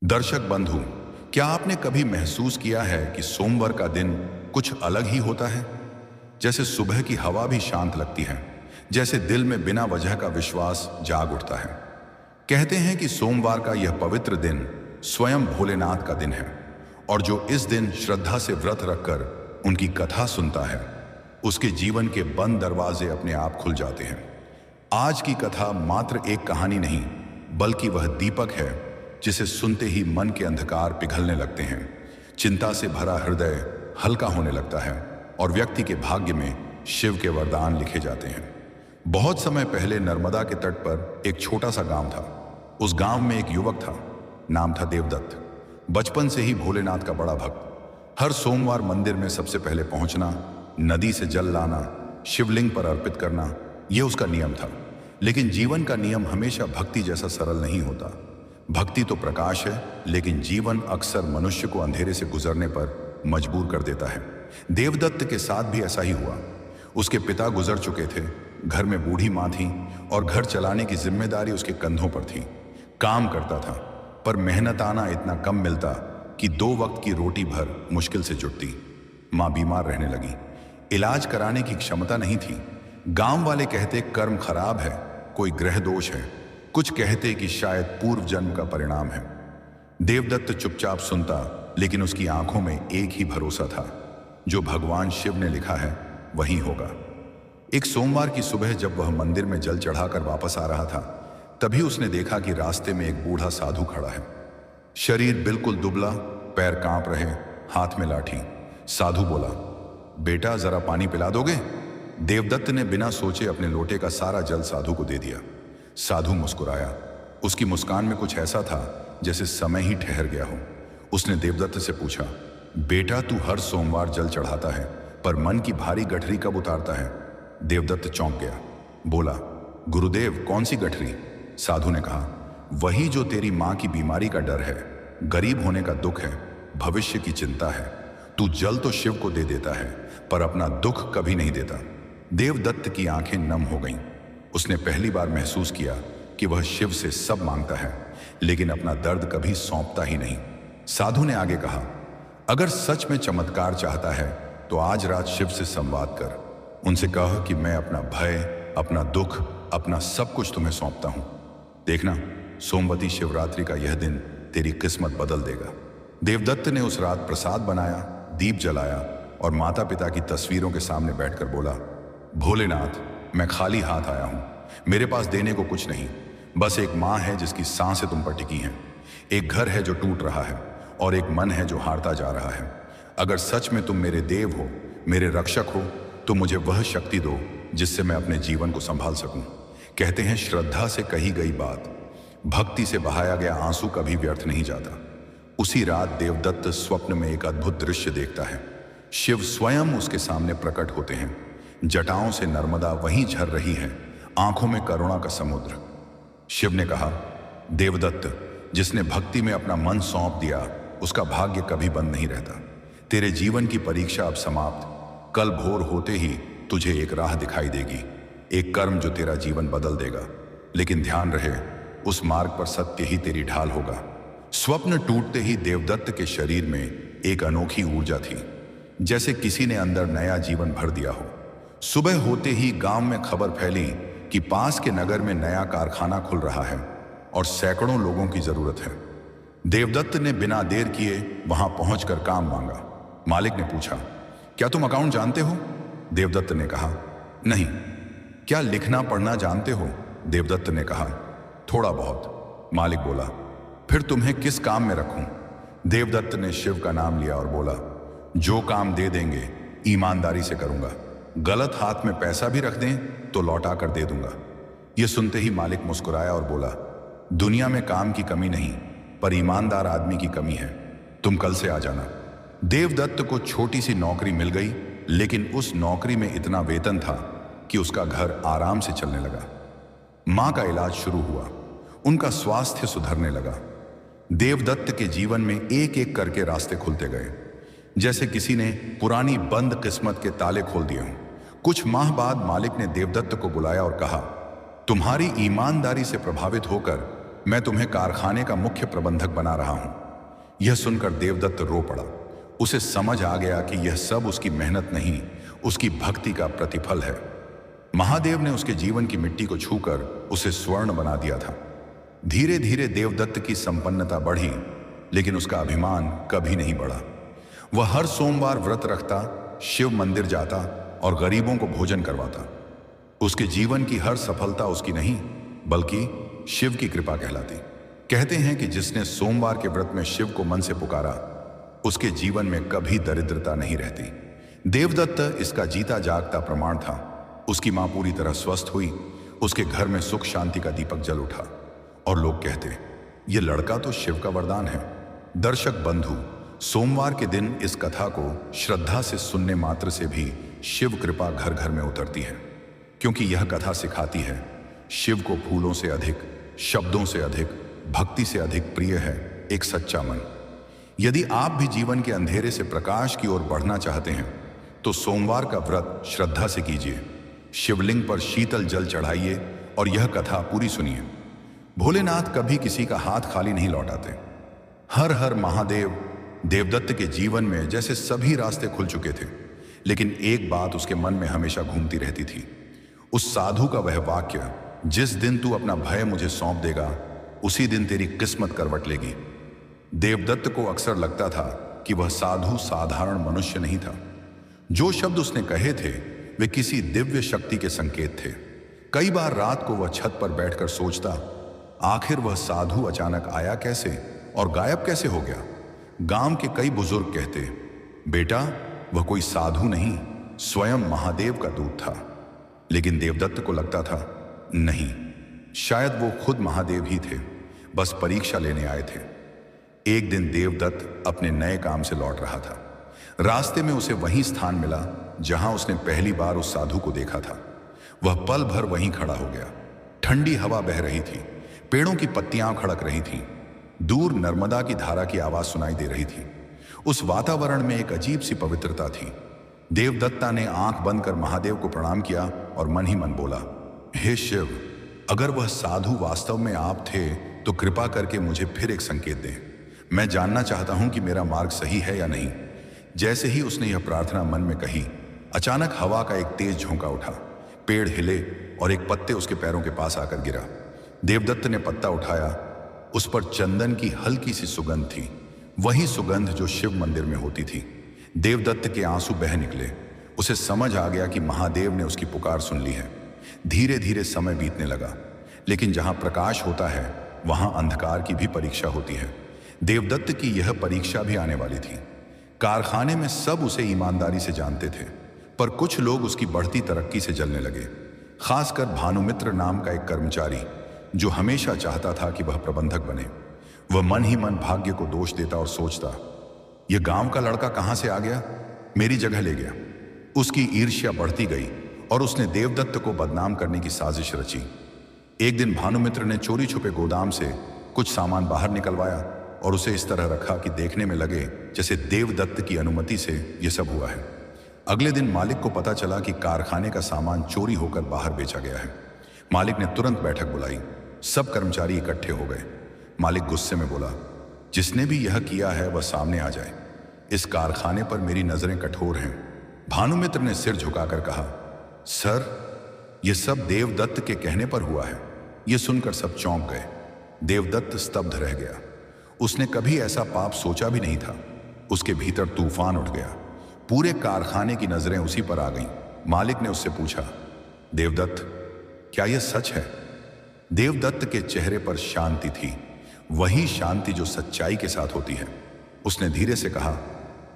दर्शक बंधु, क्या आपने कभी महसूस किया है कि सोमवार का दिन कुछ अलग ही होता है? जैसे सुबह की हवा भी शांत लगती है, जैसे दिल में बिना वजह का विश्वास जाग उठता है। कहते हैं कि सोमवार का यह पवित्र दिन स्वयं भोलेनाथ का दिन है, और जो इस दिन श्रद्धा से व्रत रखकर उनकी कथा सुनता है, उसके जीवन के बंद दरवाजे अपने आप खुल जाते हैं। आज की कथा मात्र एक कहानी नहीं, बल्कि वह दीपक है जिसे सुनते ही मन के अंधकार पिघलने लगते हैं, चिंता से भरा हृदय हल्का होने लगता है और व्यक्ति के भाग्य में शिव के वरदान लिखे जाते हैं। बहुत समय पहले नर्मदा के तट पर एक छोटा सा गांव था। उस गांव में एक युवक था, नाम था देवदत्त। बचपन से ही भोलेनाथ का बड़ा भक्त। हर सोमवार मंदिर में सबसे पहले पहुंचना, नदी से जल लाना, शिवलिंग पर अर्पित करना, यह उसका नियम था। लेकिन जीवन का नियम हमेशा भक्ति जैसा सरल नहीं होता। भक्ति तो प्रकाश है, लेकिन जीवन अक्सर मनुष्य को अंधेरे से गुजरने पर मजबूर कर देता है। देवदत्त के साथ भी ऐसा ही हुआ। उसके पिता गुजर चुके थे, घर में बूढ़ी माँ थी और घर चलाने की जिम्मेदारी उसके कंधों पर थी। काम करता था, पर मेहनताना इतना कम मिलता कि 2 वक्त की रोटी भर मुश्किल से जुटती। माँ बीमार रहने लगी, इलाज कराने की क्षमता नहीं थी। गांव वाले कहते कर्म खराब है, कोई ग्रह दोष है, कुछ कहते कि शायद पूर्व जन्म का परिणाम है। देवदत्त चुपचाप सुनता, लेकिन उसकी आंखों में एक ही भरोसा था, जो भगवान शिव ने लिखा है वही होगा। एक सोमवार की सुबह जब वह मंदिर में जल चढ़ाकर वापस आ रहा था, तभी उसने देखा कि रास्ते में एक बूढ़ा साधु खड़ा है। शरीर बिल्कुल दुबला, पैर कांप रहे, हाथ में लाठी। साधु बोला, बेटा जरा पानी पिला दोगे? देवदत्त ने बिना सोचे अपने लोटे का सारा जल साधु को दे दिया। साधु मुस्कुराया। उसकी मुस्कान में कुछ ऐसा था जैसे समय ही ठहर गया हो। उसने देवदत्त से पूछा, बेटा तू हर सोमवार जल चढ़ाता है, पर मन की भारी गठरी कब उतारता है? देवदत्त चौंक गया, बोला, गुरुदेव कौन सी गठरी? साधु ने कहा, वही जो तेरी माँ की बीमारी का डर है, गरीब होने का दुख है, भविष्य की चिंता है। तू जल तो शिव को दे देता है, पर अपना दुख कभी नहीं देता। देवदत्त की आंखें नम हो गईं। उसने पहली बार महसूस किया कि वह शिव से सब मांगता है, लेकिन अपना दर्द कभी सौंपता ही नहीं। साधु ने आगे कहा, अगर सच में चमत्कार चाहता है तो आज रात शिव से संवाद कर। उनसे कह कि मैं अपना भय, अपना दुख, अपना सब कुछ तुम्हें सौंपता हूं। देखना, सोमवती शिवरात्रि का यह दिन तेरी किस्मत बदल देगा। देवदत्त ने उस रात प्रसाद बनाया, दीप जलाया और माता पिता की तस्वीरों के सामने बैठकर बोला, भोलेनाथ, मैं खाली हाथ आया हूं। मेरे पास देने को कुछ नहीं, बस एक माँ है जिसकी सांसें तुम पर टिकी हैं, एक घर है जो टूट रहा है और एक मन है जो हारता जा रहा है। अगर सच में तुम मेरे देव हो, मेरे रक्षक हो, तो मुझे वह शक्ति दो जिससे मैं अपने जीवन को संभाल सकूं। कहते हैं श्रद्धा से कही गई बात, भक्ति से बहाया गया आंसू कभी व्यर्थ नहीं जाता। उसी रात देवदत्त स्वप्न में एक अद्भुत दृश्य देखता है। शिव स्वयं उसके सामने प्रकट होते हैं। जटाओं से नर्मदा वहीं झर रही है, आंखों में करुणा का समुद्र। शिव ने कहा, देवदत्त, जिसने भक्ति में अपना मन सौंप दिया, उसका भाग्य कभी बंद नहीं रहता। तेरे जीवन की परीक्षा अब समाप्त। कल भोर होते ही तुझे एक राह दिखाई देगी, एक कर्म जो तेरा जीवन बदल देगा। लेकिन ध्यान रहे, उस मार्ग पर सत्य ही तेरी ढाल होगा। स्वप्न टूटते ही देवदत्त के शरीर में एक अनोखी ऊर्जा थी, जैसे किसी ने अंदर नया जीवन भर दिया हो। सुबह होते ही गांव में खबर फैली कि पास के नगर में नया कारखाना खुल रहा है और सैकड़ों लोगों की जरूरत है। देवदत्त ने बिना देर किए वहां पहुंचकर काम मांगा। मालिक ने पूछा, क्या तुम अकाउंट जानते हो? देवदत्त ने कहा, नहीं। क्या लिखना पढ़ना जानते हो? देवदत्त ने कहा, थोड़ा बहुत। मालिक बोला, फिर तुम्हें किस काम में रखूं? देवदत्त ने शिव का नाम लिया और बोला, जो काम दे देंगे ईमानदारी से करूंगा। गलत हाथ में पैसा भी रख दें तो लौटा कर दे दूंगा। यह सुनते ही मालिक मुस्कुराया और बोला, दुनिया में काम की कमी नहीं, पर ईमानदार आदमी की कमी है। तुम कल से आ जाना। देवदत्त को छोटी सी नौकरी मिल गई, लेकिन उस नौकरी में इतना वेतन था कि उसका घर आराम से चलने लगा। मां का इलाज शुरू हुआ, उनका स्वास्थ्य सुधरने लगा। देवदत्त के जीवन में एक एक करके रास्ते खुलते गए, जैसे किसी ने पुरानी बंद किस्मत के ताले खोल दिए हों। कुछ माह बाद मालिक ने देवदत्त को बुलाया और कहा, तुम्हारी ईमानदारी से प्रभावित होकर मैं तुम्हें कारखाने का मुख्य प्रबंधक बना रहा हूं। यह सुनकर देवदत्त रो पड़ा। उसे समझ आ गया कि यह सब उसकी मेहनत नहीं, उसकी भक्ति का प्रतिफल है। महादेव ने उसके जीवन की मिट्टी को छूकर उसे स्वर्ण बना दिया था। धीरे धीरे देवदत्त की संपन्नता बढ़ी, लेकिन उसका अभिमान कभी नहीं बढ़ा। वह हर सोमवार व्रत रखता, शिव मंदिर जाता और गरीबों को भोजन करवाता। उसके जीवन की हर सफलता उसकी नहीं, बल्कि शिव की कृपा कहलाती। कहते हैं कि जिसने सोमवार के व्रत में शिव को मन से पुकारा, उसके जीवन में कभी दरिद्रता नहीं रहती। देवदत्त इसका जीता जागता प्रमाण था। उसकी मां पूरी तरह स्वस्थ हुई, उसके घर में सुख शांति का दीपक जल उठा और लोग कहते, ये लड़का तो शिव का वरदान है। दर्शक बंधु, सोमवार के दिन इस कथा को श्रद्धा से सुनने मात्र से भी शिव कृपा घर घर में उतरती है, क्योंकि यह कथा सिखाती है शिव को फूलों से अधिक, शब्दों से अधिक, भक्ति से अधिक प्रिय है एक सच्चा मन। यदि आप भी जीवन के अंधेरे से प्रकाश की ओर बढ़ना चाहते हैं तो सोमवार का व्रत श्रद्धा से कीजिए, शिवलिंग पर शीतल जल चढ़ाइए और यह कथा पूरी सुनिए। भोलेनाथ कभी किसी का हाथ खाली नहीं लौटाते। हर हर महादेव। देवदत्त के जीवन में जैसे सभी रास्ते खुल चुके थे, लेकिन एक बात उसके मन में हमेशा घूमती रहती थी। उस साधु का वह वाक्य, जिस दिन तू अपना भय मुझे सौंप देगा, उसी दिन तेरी किस्मत करवट लेगी। देवदत्त को अक्सर लगता था कि वह साधु साधारण मनुष्य नहीं था। जो शब्द उसने कहे थे वे किसी दिव्य शक्ति के संकेत थे। कई बार रात को वह छत पर बैठकर सोचता, आखिर वह साधु अचानक आया कैसे और गायब कैसे हो गया। गांव के कई बुजुर्ग कहते, बेटा वह कोई साधु नहीं, स्वयं महादेव का दूत था। लेकिन देवदत्त को लगता था, नहीं, शायद वो खुद महादेव ही थे, बस परीक्षा लेने आए थे। एक दिन देवदत्त अपने नए काम से लौट रहा था। रास्ते में उसे वही स्थान मिला जहां उसने पहली बार उस साधु को देखा था। वह पल भर वहीं खड़ा हो गया। ठंडी हवा बह रही थी, पेड़ों की पत्तियां खड़क रही थीं, दूर नर्मदा की धारा की आवाज सुनाई दे रही थी। उस वातावरण में एक अजीब सी पवित्रता थी। देवदत्ता ने आंख बंद कर महादेव को प्रणाम किया और मन ही मन बोला, हे शिव, अगर वह साधु वास्तव में आप थे तो कृपा करके मुझे फिर एक संकेत दें। मैं जानना चाहता हूं कि मेरा मार्ग सही है या नहीं। जैसे ही उसने यह प्रार्थना मन में कही, अचानक हवा का एक तेज झोंका उठा, पेड़ हिले और एक पत्ते उसके पैरों के पास आकर गिरा। देवदत्त ने पत्ता उठाया। उस पर चंदन की हल्की सी सुगंध थी, वही सुगंध जो शिव मंदिर में होती थी। देवदत्त के आंसू बह निकले। उसे समझ आ गया कि महादेव ने उसकी पुकार सुन ली है। धीरे धीरे समय बीतने लगा, लेकिन जहां प्रकाश होता है वहां अंधकार की भी परीक्षा होती है। देवदत्त की यह परीक्षा भी आने वाली थी। कारखाने में सब उसे ईमानदारी से जानते थे, पर कुछ लोग उसकी बढ़ती तरक्की से जलने लगे। खासकर भानुमित्र नाम का एक कर्मचारी, जो हमेशा चाहता था कि वह प्रबंधक बने। वह मन ही मन भाग्य को दोष देता और सोचता, यह गांव का लड़का कहां से आ गया, मेरी जगह ले गया। उसकी ईर्ष्या बढ़ती गई और उसने देवदत्त को बदनाम करने की साजिश रची। एक दिन भानुमित्र ने चोरी छुपे गोदाम से कुछ सामान बाहर निकलवाया और उसे इस तरह रखा कि देखने में लगे जैसे देवदत्त की अनुमति से यह सब हुआ है। अगले दिन मालिक को पता चला कि कारखाने का सामान चोरी होकर बाहर बेचा गया है। मालिक ने तुरंत बैठक बुलाई। सब कर्मचारी इकट्ठे हो गए। मालिक गुस्से में बोला, जिसने भी यह किया है वह सामने आ जाए। इस कारखाने पर मेरी नजरें कठोर हैं। भानुमित्र ने सिर झुकाकर कहा, सर, यह सब देवदत्त के कहने पर हुआ है। यह सुनकर सब चौंक गए। देवदत्त स्तब्ध रह गया। उसने कभी ऐसा पाप सोचा भी नहीं था। उसके भीतर तूफान उठ गया। पूरे कारखाने की नजरें उसी पर आ गईं। मालिक ने उससे पूछा, देवदत्त, क्या यह सच है? देवदत्त के चेहरे पर शांति थी, वही शांति जो सच्चाई के साथ होती है। उसने धीरे से कहा,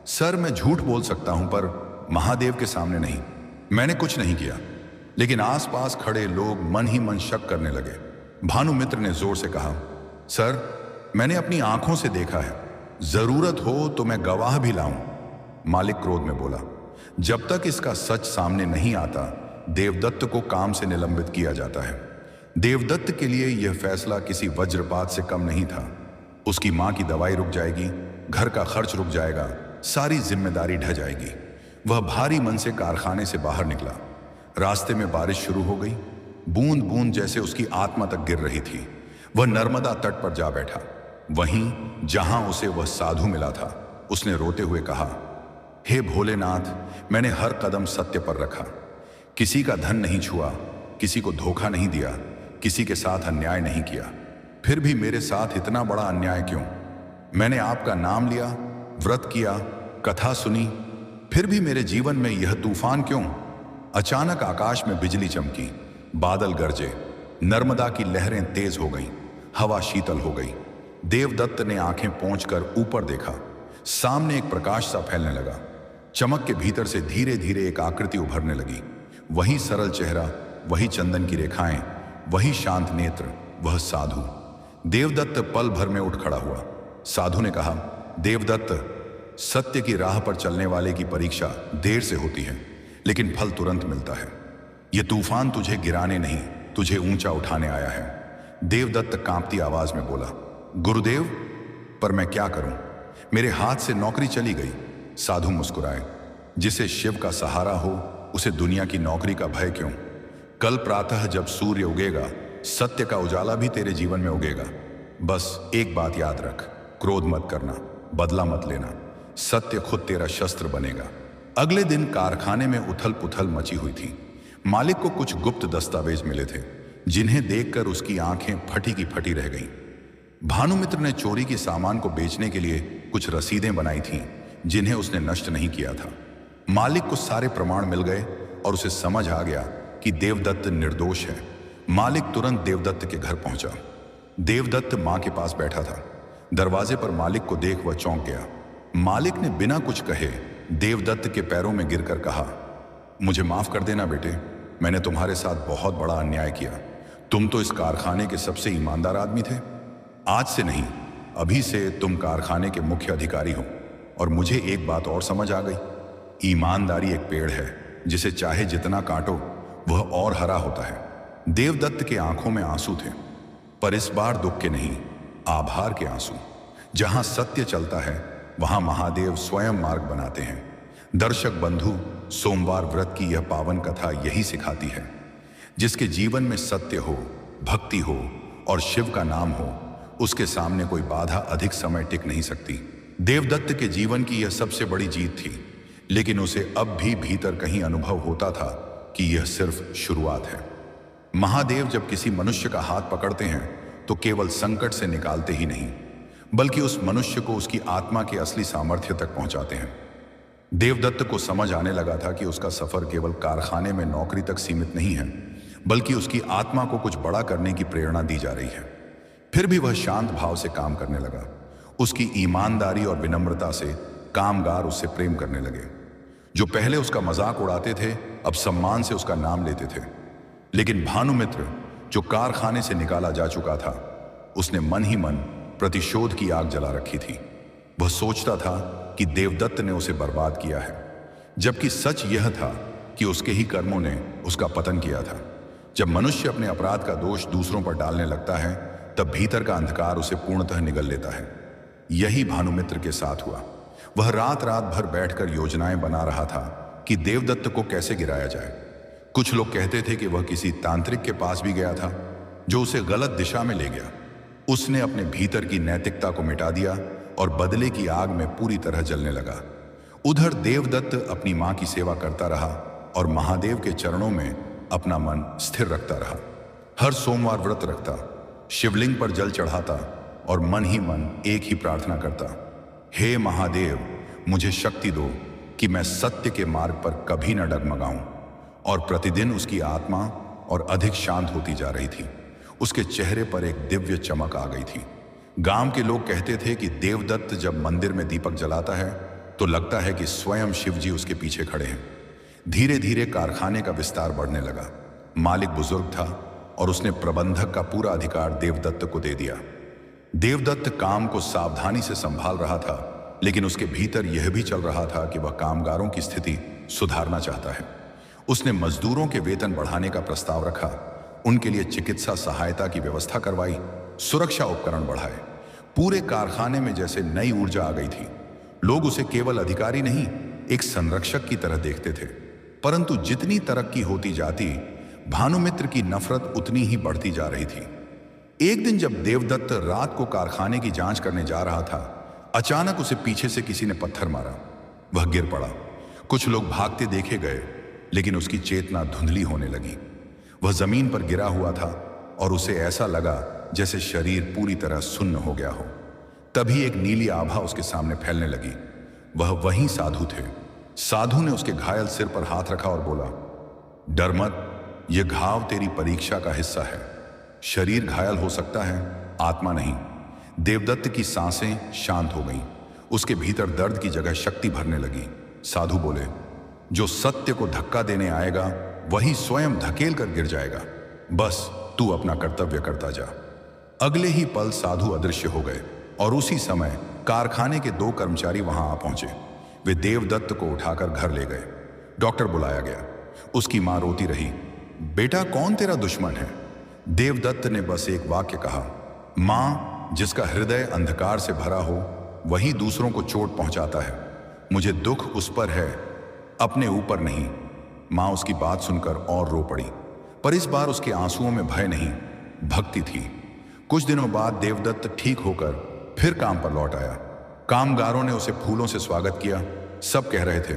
सर, मैं झूठ बोल सकता हूं, पर महादेव के सामने नहीं। मैंने कुछ नहीं किया। लेकिन आसपास खड़े लोग मन ही मन शक करने लगे। भानुमित्र ने जोर से कहा, सर, मैंने अपनी आंखों से देखा है। जरूरत हो तो मैं गवाह भी लाऊं। मालिक क्रोध में बोला, जब तक इसका सच सामने नहीं आता, देवदत्त को काम से निलंबित किया जाता है। देवदत्त के लिए यह फैसला किसी वज्रपात से कम नहीं था। उसकी मां की दवाई रुक जाएगी, घर का खर्च रुक जाएगा, सारी जिम्मेदारी ढह जाएगी। वह भारी मन से कारखाने से बाहर निकला। रास्ते में बारिश शुरू हो गई। बूंद बूंद जैसे उसकी आत्मा तक गिर रही थी। वह नर्मदा तट पर जा बैठा, वहीं जहां उसे वह साधु मिला था। उसने रोते हुए कहा, हे भोलेनाथ, मैंने हर कदम सत्य पर रखा, किसी का धन नहीं छुआ, किसी को धोखा नहीं दिया, किसी के साथ अन्याय नहीं किया, फिर भी मेरे साथ इतना बड़ा अन्याय क्यों? मैंने आपका नाम लिया, व्रत किया, कथा सुनी, फिर भी मेरे जीवन में यह तूफान क्यों? अचानक आकाश में बिजली चमकी, बादल गरजे, नर्मदा की लहरें तेज हो गईं, हवा शीतल हो गई। देवदत्त ने आंखें पोंछकर ऊपर देखा। सामने एक प्रकाश सा फैलने लगा। चमक के भीतर से धीरे धीरे एक आकृति उभरने लगी। वही सरल चेहरा, वही चंदन की रेखाएं, वही शांत नेत्र, वह साधु। देवदत्त पल भर में उठ खड़ा हुआ। साधु ने कहा, देवदत्त, सत्य की राह पर चलने वाले की परीक्षा देर से होती है, लेकिन फल तुरंत मिलता है। यह तूफान तुझे गिराने नहीं, तुझे ऊंचा उठाने आया है। देवदत्त कांपती आवाज में बोला, गुरुदेव, पर मैं क्या करूं? मेरे हाथ से नौकरी चली गई। साधु मुस्कुराए, जिसे शिव का सहारा हो उसे दुनिया की नौकरी का भय क्यों? कल प्रातः जब सूर्य उगेगा, सत्य का उजाला भी तेरे जीवन में उगेगा। बस एक बात याद रख, क्रोध मत करना, बदला मत लेना, सत्य खुद तेरा शस्त्र बनेगा। अगले दिन कारखाने में उथल पुथल मची हुई थी। मालिक को कुछ गुप्त दस्तावेज मिले थे, जिन्हें देखकर उसकी आंखें फटी की फटी रह गईं। भानुमित्र ने चोरी के सामान को बेचने के लिए कुछ रसीदें बनाई थीं, जिन्हें उसने नष्ट नहीं किया था। मालिक को सारे प्रमाण मिल गए और उसे समझ आ गया कि देवदत्त निर्दोष है। मालिक तुरंत देवदत्त के घर पहुंचा। देवदत्त मां के पास बैठा था। दरवाजे पर मालिक को देख वह चौंक गया। मालिक ने बिना कुछ कहे देवदत्त के पैरों में गिरकर कहा, मुझे माफ कर देना बेटे, मैंने तुम्हारे साथ बहुत बड़ा अन्याय किया। तुम तो इस कारखाने के सबसे ईमानदार आदमी थे। आज से नहीं, अभी से तुम कारखाने के मुख्य अधिकारी हो। और मुझे एक बात और समझ आ गई, ईमानदारी एक पेड़ है, जिसे चाहे जितना काटो वह और हरा होता है। देवदत्त के आंखों में आंसू थे, पर इस बार दुख के नहीं, आभार के आंसू। जहां सत्य चलता है वहां महादेव स्वयं मार्ग बनाते हैं। दर्शक बंधु, सोमवार व्रत की यह पावन कथा यही सिखाती है, जिसके जीवन में सत्य हो, भक्ति हो और शिव का नाम हो, उसके सामने कोई बाधा अधिक समय टिक नहीं सकती। देवदत्त के जीवन की यह सबसे बड़ी जीत थी, लेकिन उसे अब भी भीतर कहीं अनुभव होता था कि यह सिर्फ शुरुआत है। महादेव जब किसी मनुष्य का हाथ पकड़ते हैं तो केवल संकट से निकालते ही नहीं, बल्कि उस मनुष्य को उसकी आत्मा के असली सामर्थ्य तक पहुंचाते हैं। देवदत्त को समझ आने लगा था कि उसका सफर केवल कारखाने में नौकरी तक सीमित नहीं है, बल्कि उसकी आत्मा को कुछ बड़ा करने की प्रेरणा दी जा रही है। फिर भी वह शांत भाव से काम करने लगा। उसकी ईमानदारी और विनम्रता से कामगार उससे प्रेम करने लगे। जो पहले उसका मजाक उड़ाते थे, अब सम्मान से उसका नाम लेते थे। लेकिन भानुमित्र, जो कारखाने से निकाला जा चुका था, उसने मन ही मन प्रतिशोध की आग जला रखी थी। वह सोचता था कि देवदत्त ने उसे बर्बाद किया है, जबकि सच यह था कि उसके ही कर्मों ने उसका पतन किया था। जब मनुष्य अपने अपराध का दोष दूसरों पर डालने लगता है, तब भीतर का अंधकार उसे पूर्णतः निगल लेता है। यही भानुमित्र के साथ हुआ। वह रात रात भर बैठकर योजनाएं बना रहा था कि देवदत्त को कैसे गिराया जाए। कुछ लोग कहते थे कि वह किसी तांत्रिक के पास भी गया था, जो उसे गलत दिशा में ले गया। उसने अपने भीतर की नैतिकता को मिटा दिया और बदले की आग में पूरी तरह जलने लगा। उधर देवदत्त अपनी मां की सेवा करता रहा और महादेव के चरणों में अपना मन स्थिर रखता रहा। हर सोमवार व्रत रखता, शिवलिंग पर जल चढ़ाता और मन ही मन एक ही प्रार्थना करता, हे महादेव, मुझे शक्ति दो कि मैं सत्य के मार्ग पर कभी न डगमगाऊं। और प्रतिदिन उसकी आत्मा और अधिक शांत होती जा रही थी। उसके चेहरे पर एक दिव्य चमक आ गई थी। गांव के लोग कहते थे कि देवदत्त जब मंदिर में दीपक जलाता है तो लगता है कि स्वयं शिवजी उसके पीछे खड़े हैं। धीरे धीरे कारखाने का विस्तार बढ़ने लगा। मालिक बुजुर्ग था और उसने प्रबंधक का पूरा अधिकार देवदत्त को दे दिया। देवदत्त काम को सावधानी से संभाल रहा था, लेकिन उसके भीतर यह भी चल रहा था कि वह कामगारों की स्थिति सुधारना चाहता है। उसने मजदूरों के वेतन बढ़ाने का प्रस्ताव रखा, उनके लिए चिकित्सा सहायता की व्यवस्था करवाई, सुरक्षा उपकरण बढ़ाए। पूरे कारखाने में जैसे नई ऊर्जा आ गई थी। लोग उसे केवल अधिकारी नहीं, एक संरक्षक की तरह देखते थे। परंतु जितनी तरक्की होती जाती, भानुमित्र की नफरत उतनी ही बढ़ती जा रही थी। एक दिन जब देवदत्त रात को कारखाने की जांच करने जा रहा था, अचानक उसे पीछे से किसी ने पत्थर मारा। वह गिर पड़ा। कुछ लोग भागते देखे गए, लेकिन उसकी चेतना धुंधली होने लगी। वह जमीन पर गिरा हुआ था और उसे ऐसा लगा जैसे शरीर पूरी तरह सुन्न हो गया हो। तभी एक नीली आभा उसके सामने फैलने लगी। वह वही साधु थे। साधु ने उसके घायल सिर पर हाथ रखा और बोला, डर मत, यह घाव तेरी परीक्षा का हिस्सा है। शरीर घायल हो सकता है, आत्मा नहीं। देवदत्त की सांसें शांत हो गईं। उसके भीतर दर्द की जगह शक्ति भरने लगी। साधु बोले, जो सत्य को धक्का देने आएगा वही स्वयं धकेल कर गिर जाएगा। बस तू अपना कर्तव्य करता जा। अगले ही पल साधु अदृश्य हो गए और उसी समय कारखाने के 2 कर्मचारी वहां आ पहुंचे। वे देवदत्त को उठाकर घर ले गए। डॉक्टर बुलाया गया। उसकी मां रोती रही, बेटा कौन तेरा दुश्मन है? देवदत्त ने बस एक वाक्य कहा, मां, जिसका हृदय अंधकार से भरा हो वही दूसरों को चोट पहुंचाता है। मुझे दुख उस पर है, अपने ऊपर नहीं। मां उसकी बात सुनकर और रो पड़ी, पर इस बार उसके आंसुओं में भय नहीं, भक्ति थी। कुछ दिनों बाद देवदत्त ठीक होकर फिर काम पर लौट आया। कामगारों ने उसे फूलों से स्वागत किया। सब कह रहे थे,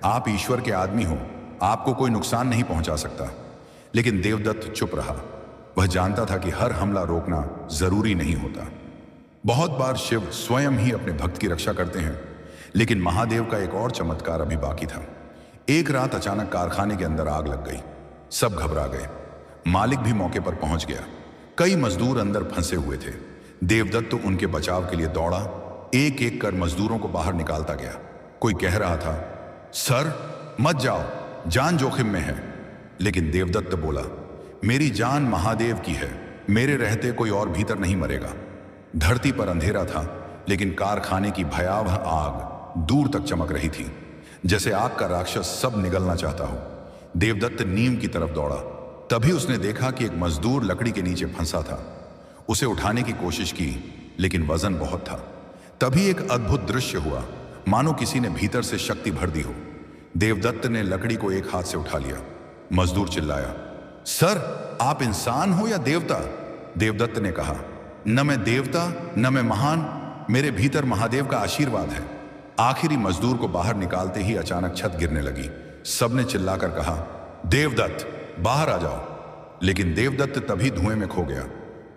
आप ईश्वर के आदमी हो, आपको कोई नुकसान नहीं पहुंचा सकता। लेकिन देवदत्त चुप रहा। वह जानता था कि हर हमला रोकना जरूरी नहीं होता। बहुत बार शिव स्वयं ही अपने भक्त की रक्षा करते हैं, लेकिन महादेव का एक और चमत्कार अभी बाकी था। एक रात अचानक कारखाने के अंदर आग लग गई। सब घबरा गए। मालिक भी मौके पर पहुंच गया। कई मजदूर अंदर फंसे हुए थे। देवदत्त उनके बचाव के लिए दौड़ा। एक एक कर मजदूरों को बाहर निकालता गया। कोई कह रहा था, सर मत जाओ, जान जोखिम में है। लेकिन देवदत्त बोला, मेरी जान महादेव की है, मेरे रहते कोई और भीतर नहीं मरेगा। धरती पर अंधेरा था, लेकिन कारखाने की भयावह आग दूर तक चमक रही थी, जैसे आग का राक्षस सब निगलना चाहता हो। देवदत्त नीम की तरफ दौड़ा। तभी उसने देखा कि एक मजदूर लकड़ी के नीचे फंसा था। उसे उठाने की कोशिश की, लेकिन वजन बहुत था। तभी एक अद्भुत दृश्य हुआ, मानो किसी ने भीतर से शक्ति भर दी हो। देवदत्त ने लकड़ी को एक हाथ से उठा लिया। मजदूर चिल्लाया, सर आप इंसान हो या देवता? देवदत्त ने कहा, न मैं देवता न मैं महान, मेरे भीतर महादेव का आशीर्वाद है। आखिरी मजदूर को बाहर निकालते ही अचानक छत गिरने लगी। सबने चिल्लाकर कहा, देवदत्त बाहर आ जाओ। लेकिन देवदत्त तभी धुएं में खो गया।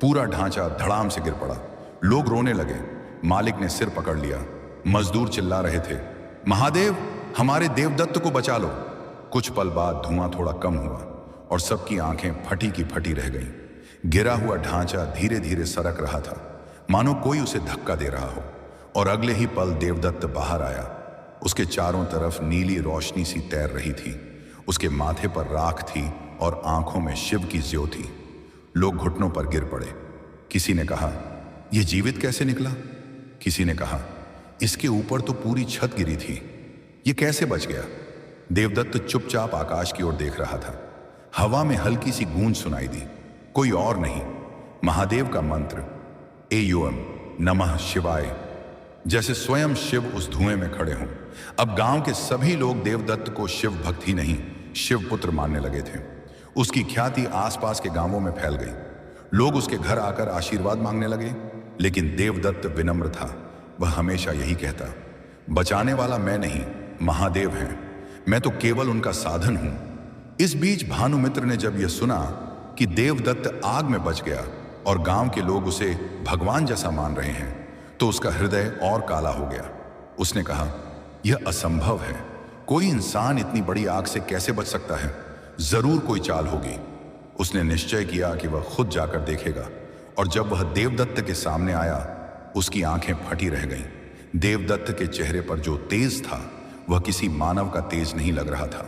पूरा ढांचा धड़ाम से गिर पड़ा। लोग रोने लगे। मालिक ने सिर पकड़ लिया। मजदूर चिल्ला रहे थे, महादेव हमारे देवदत्त को बचा लो। कुछ पल बाद धुआं थोड़ा कम हुआ और सबकी आंखें फटी की फटी रह गईं। गिरा हुआ ढांचा धीरे धीरे सरक रहा था, मानो कोई उसे धक्का दे रहा हो। और अगले ही पल देवदत्त बाहर आया। उसके चारों तरफ नीली रोशनी सी तैर रही थी। उसके माथे पर राख थी और आंखों में शिव की ज्योति। लोग घुटनों पर गिर पड़े। किसी ने कहा, यह जीवित कैसे निकला? किसी ने कहा, इसके ऊपर तो पूरी छत गिरी थी, यह कैसे बच गया? देवदत्त चुपचाप आकाश की ओर देख रहा था। हवा में हल्की सी गूंज सुनाई दी। कोई और नहीं, महादेव का मंत्र, एयोम नमः शिवाय। जैसे स्वयं शिव उस धुएं में खड़े हों। अब गांव के सभी लोग देवदत्त को शिव भक्त ही नहीं, शिव पुत्र मानने लगे थे। उसकी ख्याति आसपास के गांवों में फैल गई। लोग उसके घर आकर आशीर्वाद मांगने लगे। लेकिन देवदत्त विनम्र था। वह हमेशा यही कहता, बचाने वाला मैं नहीं, महादेव हैं, मैं तो केवल उनका साधन हूं। इस बीच भानुमित्र ने जब यह सुना कि देवदत्त आग में बच गया और गांव के लोग उसे भगवान जैसा मान रहे हैं, तो उसका हृदय और काला हो गया। उसने कहा, यह असंभव है, कोई इंसान इतनी बड़ी आग से कैसे बच सकता है? जरूर कोई चाल होगी। उसने निश्चय किया कि वह खुद जाकर देखेगा। और जब वह देवदत्त के सामने आया, उसकी आंखें फटी रह गईं। देवदत्त के चेहरे पर जो तेज था, वह किसी मानव का तेज नहीं लग रहा था।